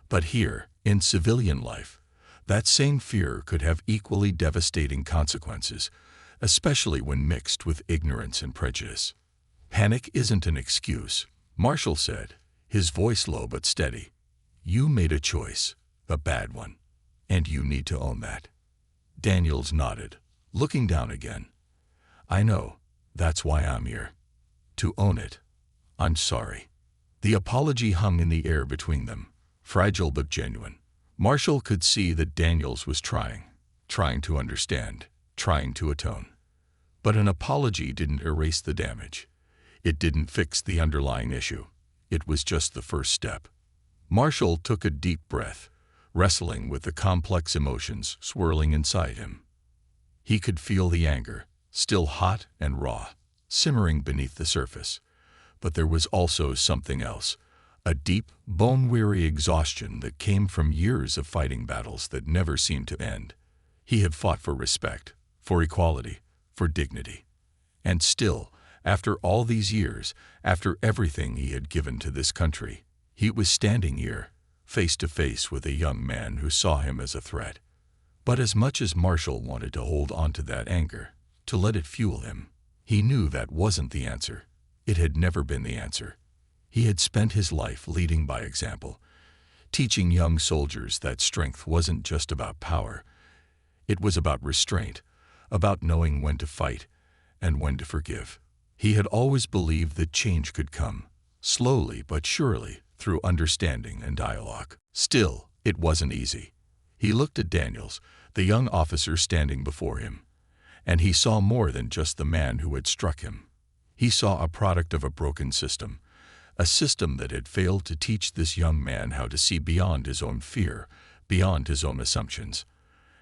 But here, in civilian life, that same fear could have equally devastating consequences, especially when mixed with ignorance and prejudice. Panic isn't an excuse, Marshall said, his voice low but steady. You made a choice, a bad one, and you need to own that. Daniels nodded, looking down again. I know, that's why I'm here. To own it. I'm sorry. The apology hung in the air between them, fragile but genuine. Marshall could see that Daniels was trying to understand, trying to atone. But an apology didn't erase the damage. It didn't fix the underlying issue. It was just the first step. Marshall took a deep breath, wrestling with the complex emotions swirling inside him. He could feel the anger, still hot and raw, simmering beneath the surface. But there was also something else, a deep, bone-weary exhaustion that came from years of fighting battles that never seemed to end. He had fought for respect, for equality, for dignity. And still, after all these years, after everything he had given to this country, he was standing here, face to face with a young man who saw him as a threat. But as much as Marshall wanted to hold on to that anger, to let it fuel him, he knew that wasn't the answer. It had never been the answer. He had spent his life leading by example, teaching young soldiers that strength wasn't just about power. It was about restraint, about knowing when to fight and when to forgive. He had always believed that change could come, slowly but surely, through understanding and dialogue. Still, it wasn't easy. He looked at Daniels, the young officer standing before him, and he saw more than just the man who had struck him. He saw a product of a broken system, a system that had failed to teach this young man how to see beyond his own fear, beyond his own assumptions.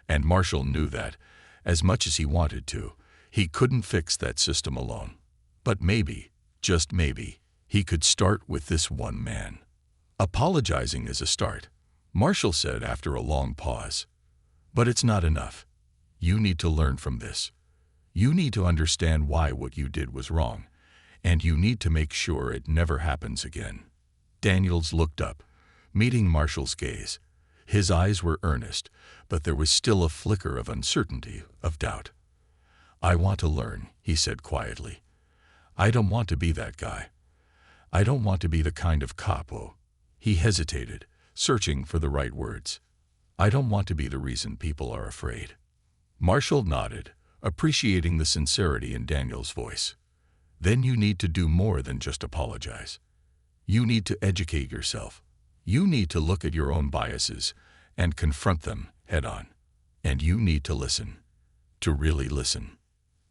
And Marshall knew that, as much as he wanted to, he couldn't fix that system alone. But maybe, just maybe, he could start with this one man. Apologizing is a start, Marshall said after a long pause. But it's not enough. You need to learn from this. You need to understand why what you did was wrong, and you need to make sure it never happens again. Daniels looked up, meeting Marshall's gaze. His eyes were earnest, but there was still a flicker of uncertainty, of doubt. I want to learn, he said quietly. I don't want to be that guy. I don't want to be the kind of cop who... He hesitated, searching for the right words. I don't want to be the reason people are afraid. Marshall nodded, appreciating the sincerity in Daniel's voice. Then you need to do more than just apologize. You need to educate yourself. You need to look at your own biases and confront them head on. And you need to listen. To really listen.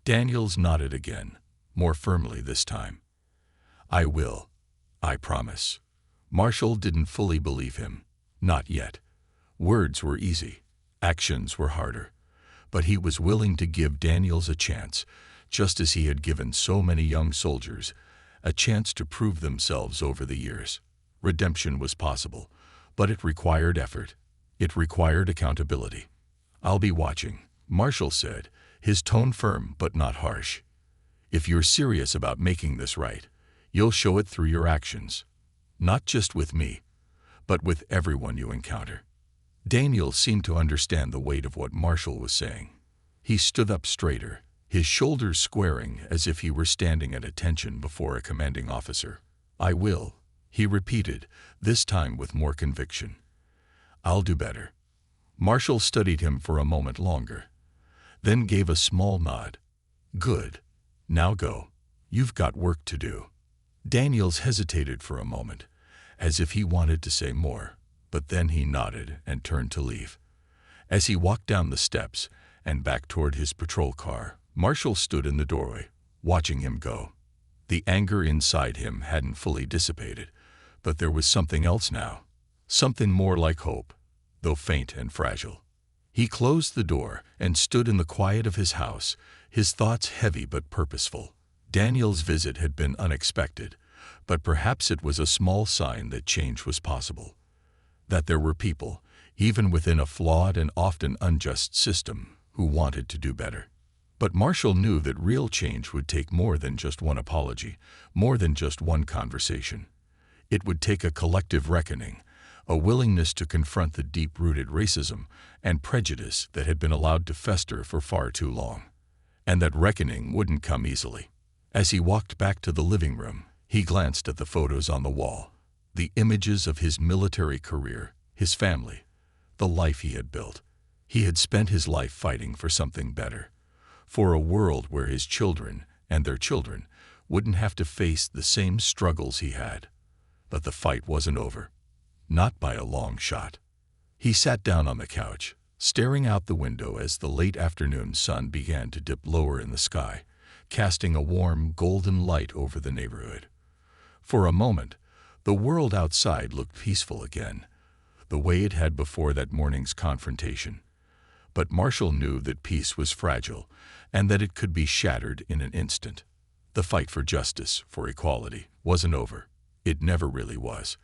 Daniels nodded again, more firmly this time. I will. I promise. Marshall didn't fully believe him. Not yet. Words were easy. Actions were harder. But he was willing to give Daniels a chance, just as he had given so many young soldiers, a chance to prove themselves over the years. Redemption was possible, but it required effort. It required accountability. I'll be watching, Marshall said, his tone firm but not harsh. If you're serious about making this right, you'll show it through your actions. Not just with me, but with everyone you encounter. Daniel seemed to understand the weight of what Marshall was saying. He stood up straighter, his shoulders squaring as if he were standing at attention before a commanding officer. "I will," he repeated, this time with more conviction. "I'll do better." Marshall studied him for a moment longer, then gave a small nod. "Good. Now go. You've got work to do." Daniels hesitated for a moment, as if he wanted to say more, but then he nodded and turned to leave. As he walked down the steps and back toward his patrol car, Marshall stood in the doorway, watching him go. The anger inside him hadn't fully dissipated, but there was something else now, something more like hope, though faint and fragile. He closed the door and stood in the quiet of his house, his thoughts heavy but purposeful. Daniel's visit had been unexpected, but perhaps it was a small sign that change was possible, that there were people, even within a flawed and often unjust system, who wanted to do better. But Marshall knew that real change would take more than just one apology, more than just one conversation. It would take a collective reckoning, a willingness to confront the deep-rooted racism and prejudice that had been allowed to fester for far too long. And that reckoning wouldn't come easily. As he walked back to the living room, he glanced at the photos on the wall, the images of his military career, his family, the life he had built. He had spent his life fighting for something better, for a world where his children and their children wouldn't have to face the same struggles he had. But the fight wasn't over. Not by a long shot. He sat down on the couch, staring out the window as the late afternoon sun began to dip lower in the sky, casting a warm, golden light over the neighborhood. For a moment, the world outside looked peaceful again, the way it had before that morning's confrontation. But Marshall knew that peace was fragile and that it could be shattered in an instant. The fight for justice, for equality, wasn't over. It never really was.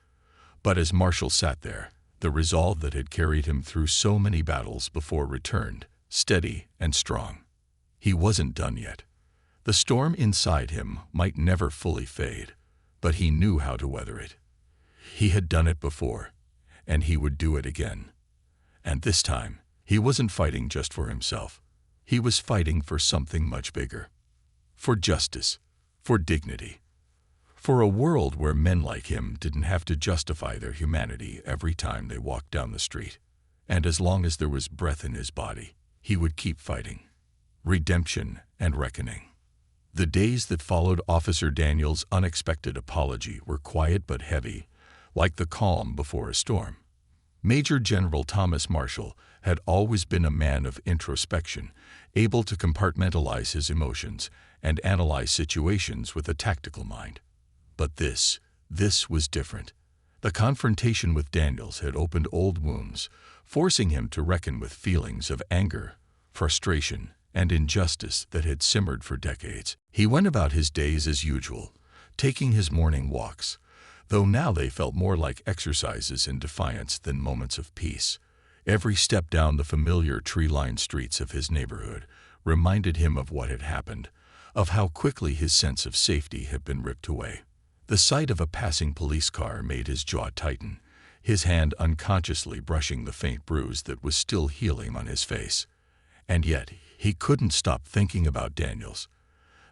But as Marshall sat there, the resolve that had carried him through so many battles before returned, steady and strong. He wasn't done yet. The storm inside him might never fully fade, but he knew how to weather it. He had done it before, and he would do it again. And this time, he wasn't fighting just for himself. He was fighting for something much bigger. For justice, for dignity, for a world where men like him didn't have to justify their humanity every time they walked down the street. And as long as there was breath in his body, he would keep fighting. Redemption and reckoning. The days that followed Officer Daniels' unexpected apology were quiet but heavy, like the calm before a storm. Major General Thomas Marshall had always been a man of introspection, able to compartmentalize his emotions and analyze situations with a tactical mind. But this was different. The confrontation with Daniels had opened old wounds, forcing him to reckon with feelings of anger, frustration, and injustice that had simmered for decades. He went about his days as usual, taking his morning walks, though now they felt more like exercises in defiance than moments of peace. Every step down the familiar tree-lined streets of his neighborhood reminded him of what had happened, of how quickly his sense of safety had been ripped away. The sight of a passing police car made his jaw tighten, his hand unconsciously brushing the faint bruise that was still healing on his face. And yet, he couldn't stop thinking about Daniels.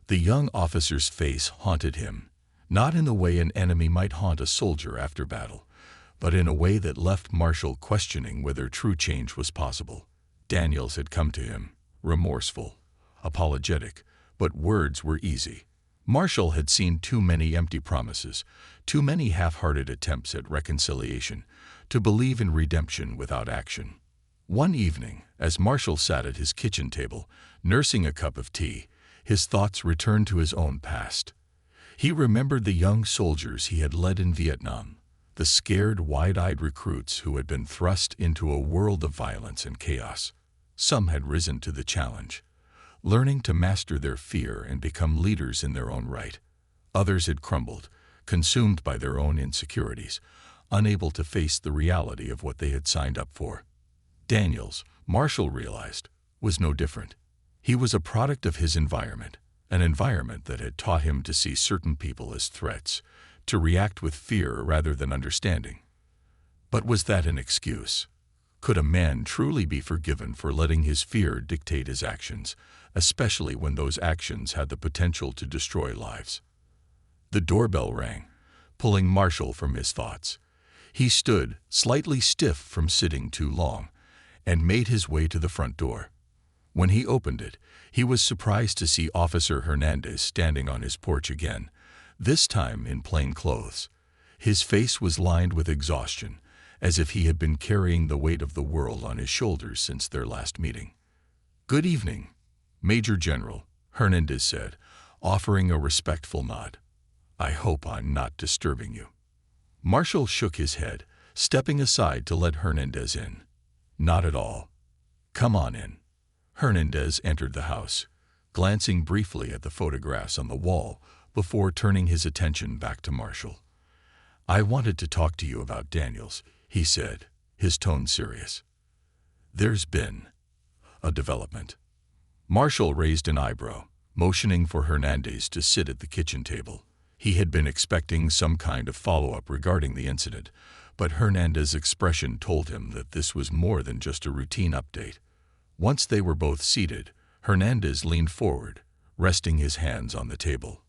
The young officer's face haunted him, not in the way an enemy might haunt a soldier after battle, but in a way that left Marshall questioning whether true change was possible. Daniels had come to him, remorseful, apologetic, but words were easy. Marshall had seen too many empty promises, too many half-hearted attempts at reconciliation, to believe in redemption without action. One evening, as Marshall sat at his kitchen table, nursing a cup of tea, his thoughts returned to his own past. He remembered the young soldiers he had led in Vietnam, the scared, wide-eyed recruits who had been thrust into a world of violence and chaos. Some had risen to the challenge, learning to master their fear and become leaders in their own right. Others had crumbled, consumed by their own insecurities, unable to face the reality of what they had signed up for. Daniels, Marshall realized, was no different. He was a product of his environment, an environment that had taught him to see certain people as threats, to react with fear rather than understanding. But was that an excuse? Could a man truly be forgiven for letting his fear dictate his actions, especially when those actions had the potential to destroy lives? The doorbell rang, pulling Marshall from his thoughts. He stood, slightly stiff from sitting too long, and made his way to the front door. When he opened it, he was surprised to see Officer Hernandez standing on his porch again, this time in plain clothes. His face was lined with exhaustion, as if he had been carrying the weight of the world on his shoulders since their last meeting. "Good evening, Major General," Hernandez said, offering a respectful nod. "I hope I'm not disturbing you." Marshall shook his head, stepping aside to let Hernandez in. "Not at all. Come on in." Hernandez entered the house, glancing briefly at the photographs on the wall before turning his attention back to Marshall. "I wanted to talk to you about Daniels," he said, his tone serious. "There's been a development." Marshall raised an eyebrow, motioning for Hernandez to sit at the kitchen table. He had been expecting some kind of follow-up regarding the incident, but Hernandez's expression told him that this was more than just a routine update. Once they were both seated, Hernandez leaned forward, resting his hands on the table.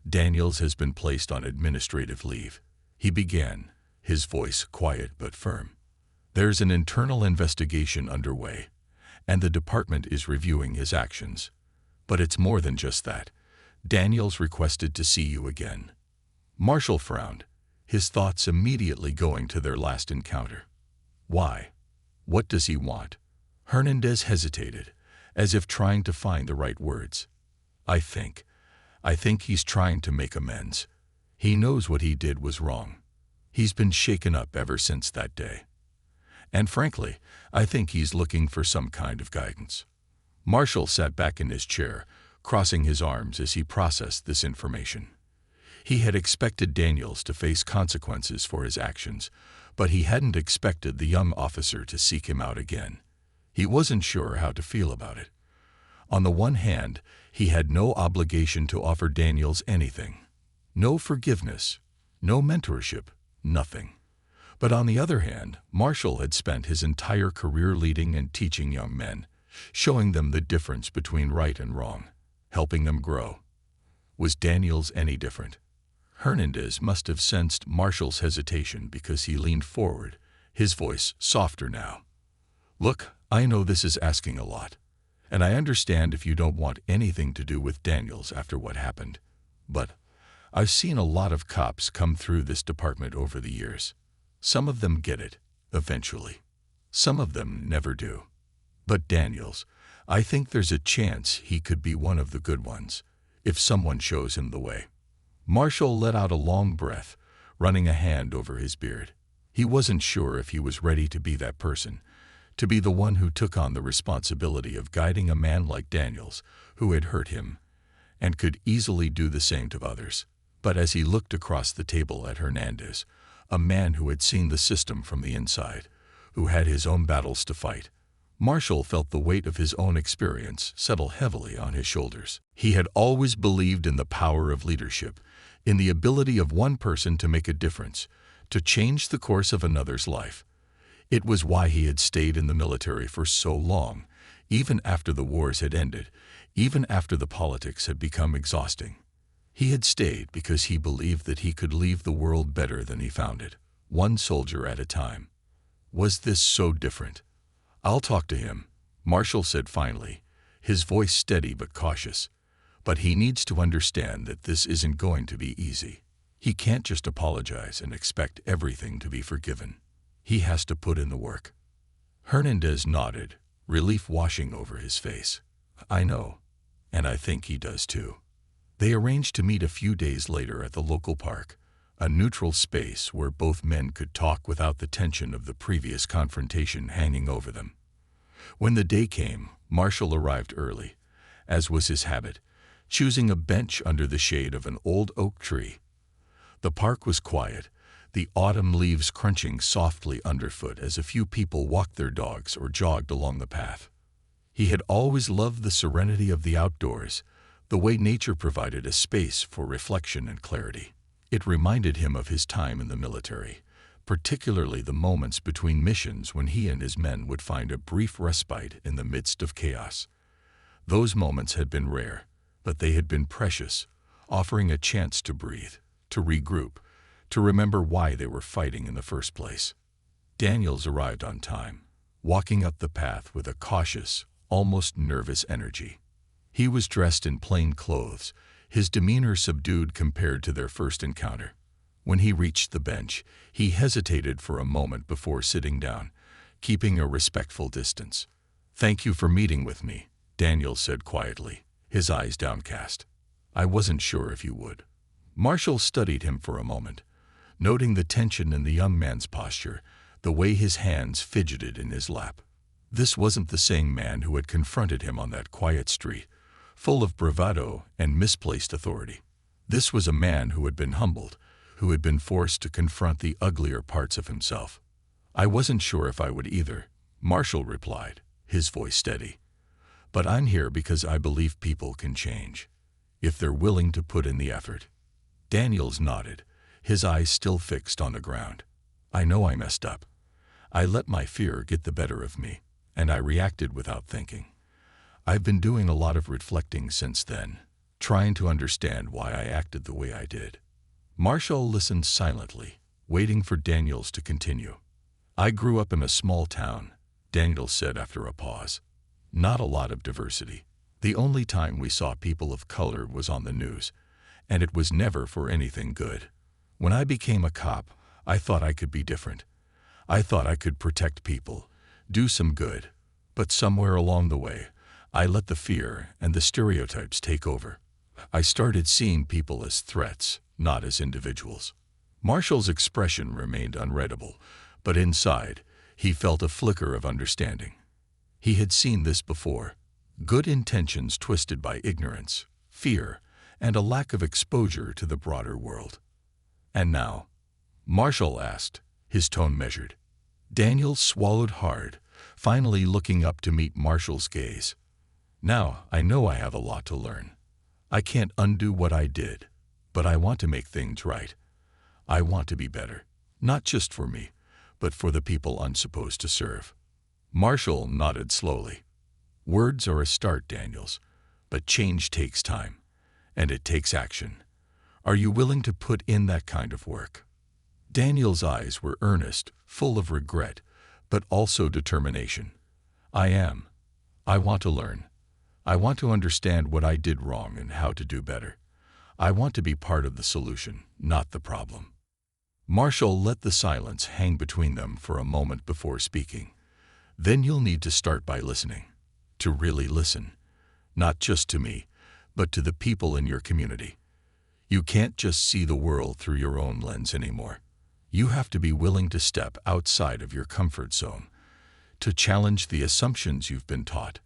"Daniels has been placed on administrative leave," he began, his voice quiet but firm. "There's an internal investigation underway, and the department is reviewing his actions. But it's more than just that. Daniels requested to see you again." Marshall frowned, his thoughts immediately going to their last encounter. "Why? What does he want?" Hernandez hesitated, as if trying to find the right words. I think he's trying to make amends. He knows what he did was wrong. He's been shaken up ever since that day. And frankly, I think he's looking for some kind of guidance." Marshall sat back in his chair, crossing his arms as he processed this information. He had expected Daniels to face consequences for his actions, but he hadn't expected the young officer to seek him out again. He wasn't sure how to feel about it. On the one hand, he had no obligation to offer Daniels anything. No forgiveness, no mentorship, nothing. But on the other hand, Marshall had spent his entire career leading and teaching young men, showing them the difference between right and wrong, helping them grow. Was Daniels any different? Hernandez must have sensed Marshall's hesitation because he leaned forward, his voice softer now. "Look, I know this is asking a lot, and I understand if you don't want anything to do with Daniels after what happened. But I've seen a lot of cops come through this department over the years. Some of them get it, eventually. Some of them never do. But Daniels, I think there's a chance he could be one of the good ones, if someone shows him the way." Marshall let out a long breath, running a hand over his beard. He wasn't sure if he was ready to be that person, to be the one who took on the responsibility of guiding a man like Daniels, who had hurt him, and could easily do the same to others. But as he looked across the table at Hernandez, a man who had seen the system from the inside, who had his own battles to fight, Marshall felt the weight of his own experience settle heavily on his shoulders. He had always believed in the power of leadership, in the ability of one person to make a difference, to change the course of another's life. It was why he had stayed in the military for so long, even after the wars had ended, even after the politics had become exhausting. He had stayed because he believed that he could leave the world better than he found it, one soldier at a time. Was this so different? "I'll talk to him," Marshall said finally, his voice steady but cautious. "But he needs to understand that this isn't going to be easy. He can't just apologize and expect everything to be forgiven. He has to put in the work." Hernandez nodded, relief washing over his face. "I know, and I think he does too." They arranged to meet a few days later at the local park, a neutral space where both men could talk without the tension of the previous confrontation hanging over them. When the day came, Marshall arrived early, as was his habit, choosing a bench under the shade of an old oak tree. The park was quiet, the autumn leaves crunching softly underfoot as a few people walked their dogs or jogged along the path. He had always loved the serenity of the outdoors, the way nature provided a space for reflection and clarity. It reminded him of his time in the military, particularly the moments between missions when he and his men would find a brief respite in the midst of chaos. Those moments had been rare, but they had been precious, offering a chance to breathe, to regroup, to remember why they were fighting in the first place. Daniels arrived on time, walking up the path with a cautious, almost nervous energy. He was dressed in plain clothes, his demeanor subdued compared to their first encounter. When he reached the bench, he hesitated for a moment before sitting down, keeping a respectful distance. "Thank you for meeting with me," Daniels said quietly, his eyes downcast. "I wasn't sure if you would." Marshall studied him for a moment, noting the tension in the young man's posture, the way his hands fidgeted in his lap. This wasn't the same man who had confronted him on that quiet street, full of bravado and misplaced authority. This was a man who had been humbled, who had been forced to confront the uglier parts of himself. "I wasn't sure if I would either," Marshall replied, his voice steady. "But I'm here because I believe people can change, if they're willing to put in the effort." Daniels nodded, his eyes still fixed on the ground. "I know I messed up. I let my fear get the better of me, and I reacted without thinking. I've been doing a lot of reflecting since then, trying to understand why I acted the way I did." Marshall listened silently, waiting for Daniels to continue. "I grew up in a small town," Daniels said after a pause. "Not a lot of diversity. The only time we saw people of color was on the news, and it was never for anything good. When I became a cop, I thought I could be different. I thought I could protect people, do some good, but somewhere along the way, I let the fear and the stereotypes take over. I started seeing people as threats, not as individuals." Marshall's expression remained unreadable, but inside, he felt a flicker of understanding. He had seen this before: good intentions twisted by ignorance, fear, and a lack of exposure to the broader world. "And now?" Marshall asked, his tone measured. Daniels swallowed hard, finally looking up to meet Marshall's gaze. "Now I know I have a lot to learn. I can't undo what I did, but I want to make things right. I want to be better, not just for me, but for the people I'm supposed to serve." Marshall nodded slowly. "Words are a start, Daniels, but change takes time, and it takes action. Are you willing to put in that kind of work?" Daniels' eyes were earnest, full of regret, but also determination. "I am. I want to learn. I want to understand what I did wrong and how to do better. I want to be part of the solution, not the problem." Marshall let the silence hang between them for a moment before speaking. "Then you'll need to start by listening. To really listen. Not just to me, but to the people in your community. You can't just see the world through your own lens anymore. You have to be willing to step outside of your comfort zone, to challenge the assumptions you've been taught.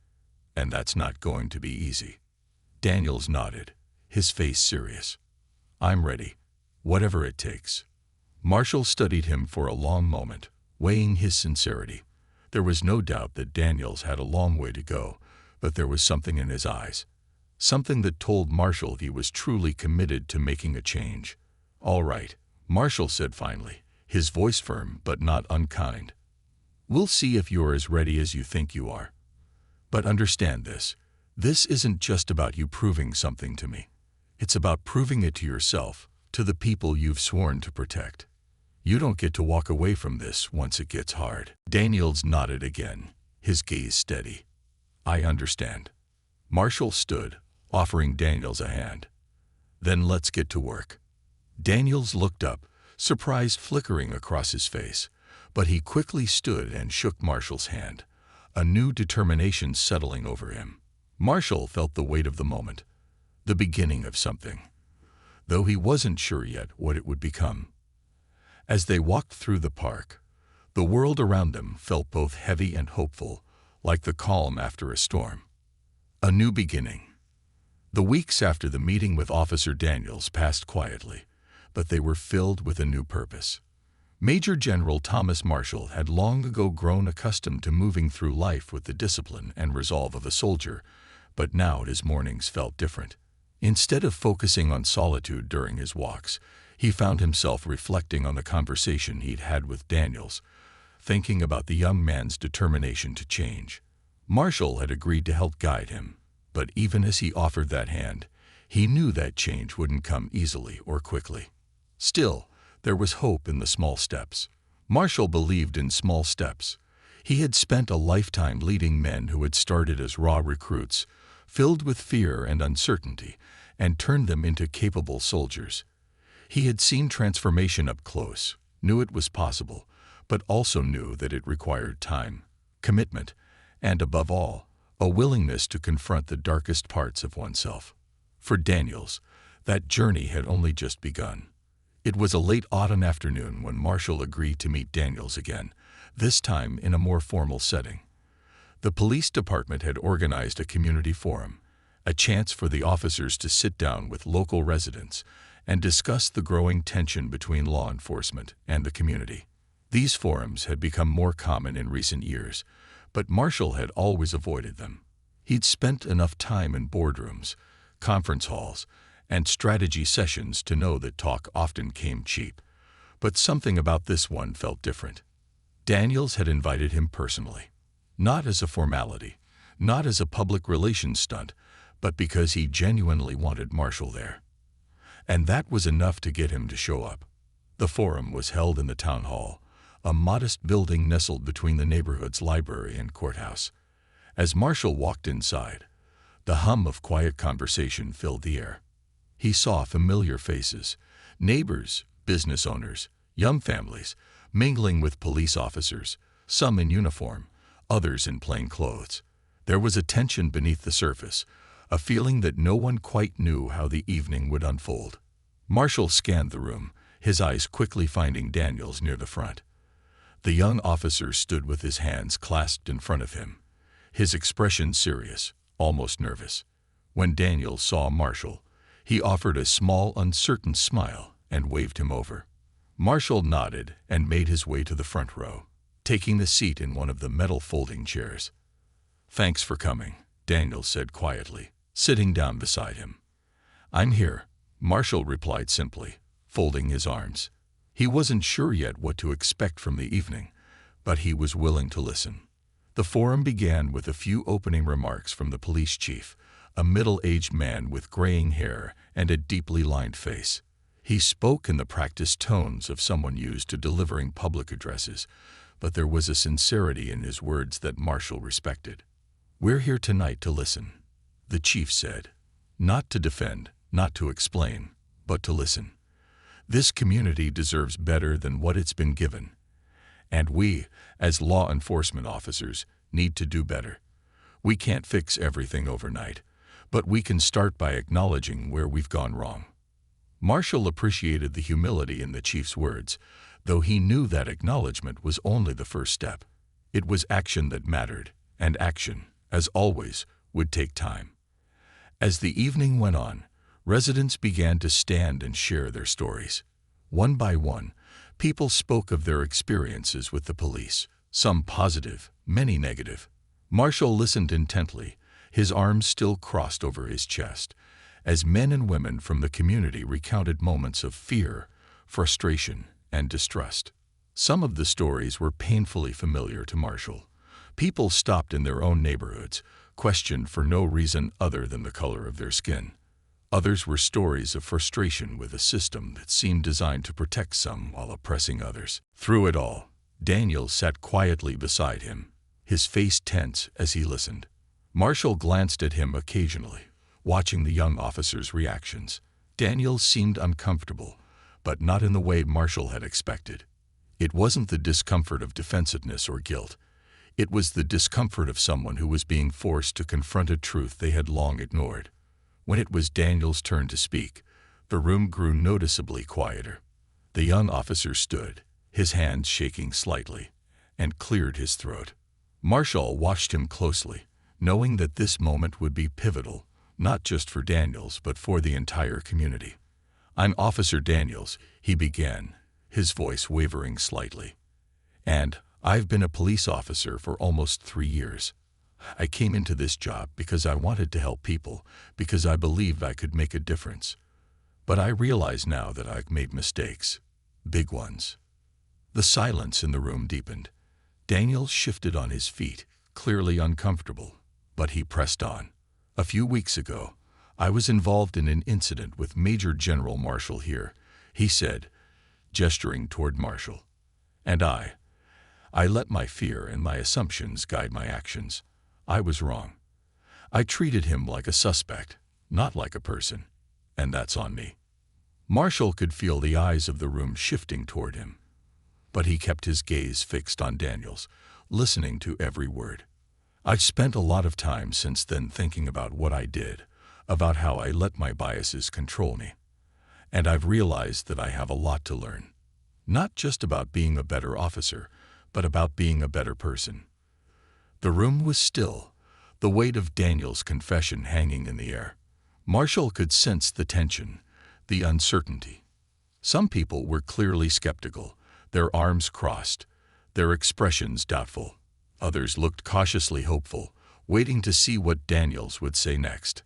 And that's not going to be easy." Daniels nodded, his face serious. "I'm ready, whatever it takes." Marshall studied him for a long moment, weighing his sincerity. There was no doubt that Daniels had a long way to go, but there was something in his eyes, something that told Marshall he was truly committed to making a change. "All right," Marshall said finally, his voice firm but not unkind. "We'll see if you're as ready as you think you are. But understand this. This isn't just about you proving something to me. It's about proving it to yourself, to the people you've sworn to protect. You don't get to walk away from this once it gets hard." Daniels nodded again, his gaze steady. "I understand." Marshall stood, offering Daniels a hand. "Then let's get to work." Daniels looked up, surprise flickering across his face, but he quickly stood and shook Marshall's hand, a new determination settling over him. Marshall felt the weight of the moment, the beginning of something, though he wasn't sure yet what it would become. As they walked through the park, the world around them felt both heavy and hopeful, like the calm after a storm. A new beginning. The weeks after the meeting with Officer Daniels passed quietly, but they were filled with a new purpose. Major General Thomas Marshall had long ago grown accustomed to moving through life with the discipline and resolve of a soldier, but now his mornings felt different. Instead of focusing on solitude during his walks, He found himself reflecting on the conversation he'd had with Daniels, thinking about the young man's determination to change. Marshall had agreed to help guide him, but even as he offered that hand, he knew that change wouldn't come easily or quickly. Still, there was hope in the small steps. Marshall believed in small steps. He had spent a lifetime leading men who had started as raw recruits, filled with fear and uncertainty, and turned them into capable soldiers. He had seen transformation up close, knew it was possible, but also knew that it required time, commitment, and above all, a willingness to confront the darkest parts of oneself. For Daniels, that journey had only just begun. It was a late autumn afternoon when Marshall agreed to meet Daniels again, this time in a more formal setting. The police department had organized a community forum, a chance for the officers to sit down with local residents and discuss the growing tension between law enforcement and the community. These forums had become more common in recent years, but Marshall had always avoided them. He'd spent enough time in boardrooms, conference halls, and strategy sessions to know that talk often came cheap. But something about this one felt different. Daniels had invited him personally, not as a formality, not as a public relations stunt, but because he genuinely wanted Marshall there. And that was enough to get him to show up. The forum was held in the town hall, a modest building nestled between the neighborhood's library and courthouse. As Marshall walked inside, the hum of quiet conversation filled the air. He saw familiar faces, neighbors, business owners, young families, mingling with police officers, some in uniform, others in plain clothes. There was a tension beneath the surface, a feeling that no one quite knew how the evening would unfold. Marshall scanned the room, his eyes quickly finding Daniels near the front. The young officer stood with his hands clasped in front of him, his expression serious, almost nervous. When Daniels saw Marshall, he offered a small, uncertain smile and waved him over. Marshall nodded and made his way to the front row, taking a seat in one of the metal folding chairs. "Thanks for coming," Daniels said quietly, sitting down beside him. "I'm here," Marshall replied simply, folding his arms. He wasn't sure yet what to expect from the evening, but he was willing to listen. The forum began with a few opening remarks from the police chief, a middle-aged man with graying hair and a deeply lined face. He spoke in the practiced tones of someone used to delivering public addresses, but there was a sincerity in his words that Marshall respected. "We're here tonight to listen," the chief said. "Not to defend, not to explain, but to listen. This community deserves better than what it's been given. And we, as law enforcement officers, need to do better. We can't fix everything overnight, but we can start by acknowledging where we've gone wrong." Marshall appreciated the humility in the chief's words, though he knew that acknowledgement was only the first step. It was action that mattered, and action, as always, would take time. As the evening went on, residents began to stand and share their stories. One by one, people spoke of their experiences with the police, some positive, many negative. Marshall listened intently, his arms still crossed over his chest, as men and women from the community recounted moments of fear, frustration, and distrust. Some of the stories were painfully familiar to Marshall. People stopped in their own neighborhoods, questioned for no reason other than the color of their skin. Others were stories of frustration with a system that seemed designed to protect some while oppressing others. Through it all, Daniels sat quietly beside him, his face tense as he listened. Marshall glanced at him occasionally, watching the young officer's reactions. Daniels seemed uncomfortable, but not in the way Marshall had expected. It wasn't the discomfort of defensiveness or guilt. It was the discomfort of someone who was being forced to confront a truth they had long ignored. When it was Daniels' turn to speak, the room grew noticeably quieter. The young officer stood, his hands shaking slightly, and cleared his throat. Marshall watched him closely, knowing that this moment would be pivotal, not just for Daniels but for the entire community. "I'm Officer Daniels," he began, his voice wavering slightly. "And I've been a police officer for almost 3 years. I came into this job because I wanted to help people, because I believed I could make a difference. But I realize now that I've made mistakes. Big ones. The silence in the room deepened. Daniels shifted on his feet, clearly uncomfortable, but he pressed on. A few weeks ago, I was involved in an incident with Major General Marshall here, he said, gesturing toward Marshall. And I let my fear and my assumptions guide my actions. I was wrong. I treated him like a suspect, not like a person, and that's on me. Marshall could feel the eyes of the room shifting toward him, but he kept his gaze fixed on Daniels, listening to every word. I've spent a lot of time since then thinking about what I did, about how I let my biases control me. And I've realized that I have a lot to learn. Not just about being a better officer, but about being a better person. The room was still, the weight of Daniel's confession hanging in the air. Marshall could sense the tension, the uncertainty. Some people were clearly skeptical, their arms crossed, their expressions doubtful. Others looked cautiously hopeful, waiting to see what Daniels would say next.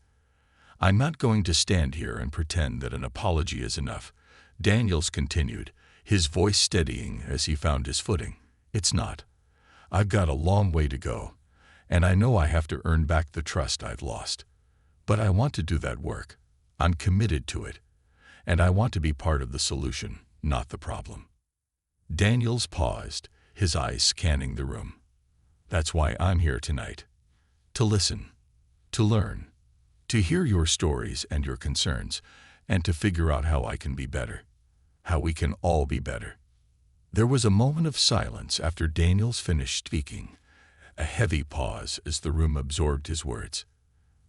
I'm not going to stand here and pretend that an apology is enough, Daniels continued, his voice steadying as he found his footing. It's not. I've got a long way to go, and I know I have to earn back the trust I've lost. But I want to do that work. I'm committed to it, and I want to be part of the solution, not the problem. Daniels paused, his eyes scanning the room. That's why I'm here tonight. To listen, to learn, to hear your stories and your concerns, and to figure out how I can be better, how we can all be better. There was a moment of silence after Daniels finished speaking, a heavy pause as the room absorbed his words.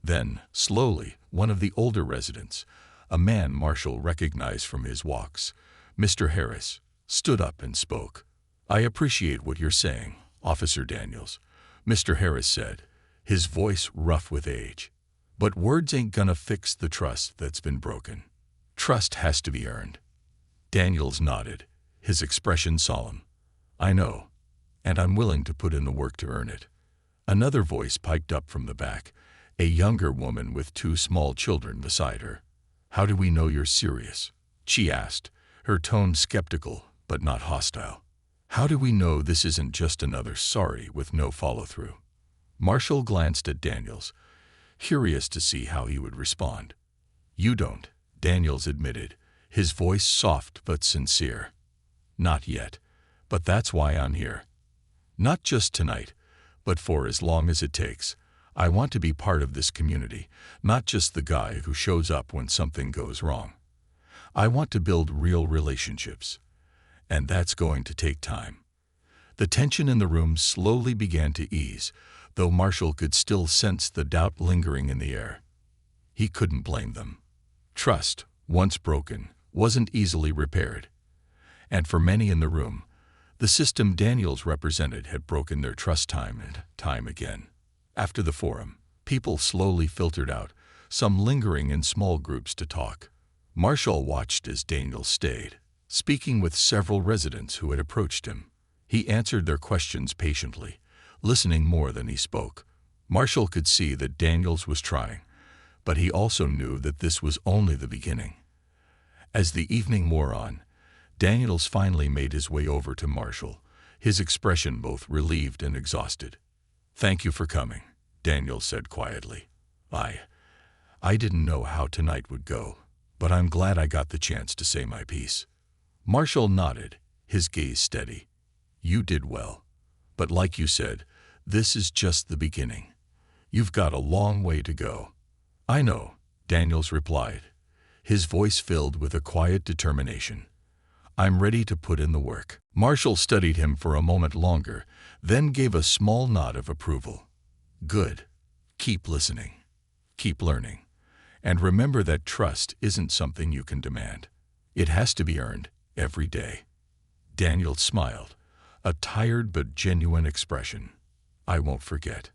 Then, slowly, one of the older residents, a man Marshall recognized from his walks, Mr. Harris, stood up and spoke. I appreciate what you're saying, Officer Daniels, Mr. Harris said, his voice rough with age. But words ain't gonna fix the trust that's been broken. Trust has to be earned. Daniels nodded, his expression solemn. I know, and I'm willing to put in the work to earn it. Another voice piped up from the back, a younger woman with 2 small children beside her. How do we know you're serious? She asked, her tone skeptical but not hostile. How do we know this isn't just another sorry with no follow-through? Marshall glanced at Daniels, curious to see how he would respond. You don't, Daniels admitted, his voice soft but sincere. Not yet, but that's why I'm here. Not just tonight, but for as long as it takes. I want to be part of this community, not just the guy who shows up when something goes wrong. I want to build real relationships, and that's going to take time. The tension in the room slowly began to ease, though Marshall could still sense the doubt lingering in the air. He couldn't blame them. Trust, once broken, wasn't easily repaired. And for many in the room, the system Daniels represented had broken their trust time and time again. After the forum, people slowly filtered out, some lingering in small groups to talk. Marshall watched as Daniels stayed, speaking with several residents who had approached him. He answered their questions patiently, listening more than he spoke. Marshall could see that Daniels was trying, but he also knew that this was only the beginning. As the evening wore on, Daniels finally made his way over to Marshall, his expression both relieved and exhausted. Thank you for coming, Daniels said quietly. I didn't know how tonight would go, but I'm glad I got the chance to say my piece. Marshall nodded, his gaze steady. You did well. But like you said, this is just the beginning. You've got a long way to go. I know, Daniels replied, his voice filled with a quiet determination. I'm ready to put in the work. Marshall studied him for a moment longer, then gave a small nod of approval. Good. Keep listening. Keep learning. And remember that trust isn't something you can demand. It has to be earned every day. Daniel smiled, a tired but genuine expression. I won't forget.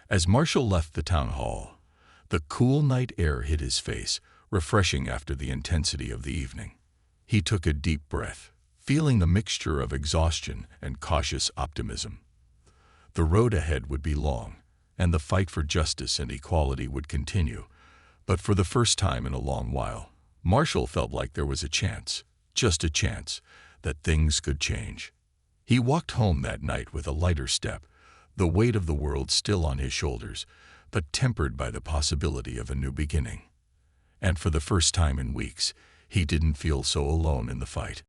As Marshall left the town hall, the cool night air hit his face, refreshing after the intensity of the evening. He took a deep breath, feeling the mixture of exhaustion and cautious optimism. The road ahead would be long, and the fight for justice and equality would continue, but for the first time in a long while, Marshall felt like there was a chance, just a chance, that things could change. He walked home that night with a lighter step, the weight of the world still on his shoulders, but tempered by the possibility of a new beginning. And for the first time in weeks, he didn't feel so alone in the fight.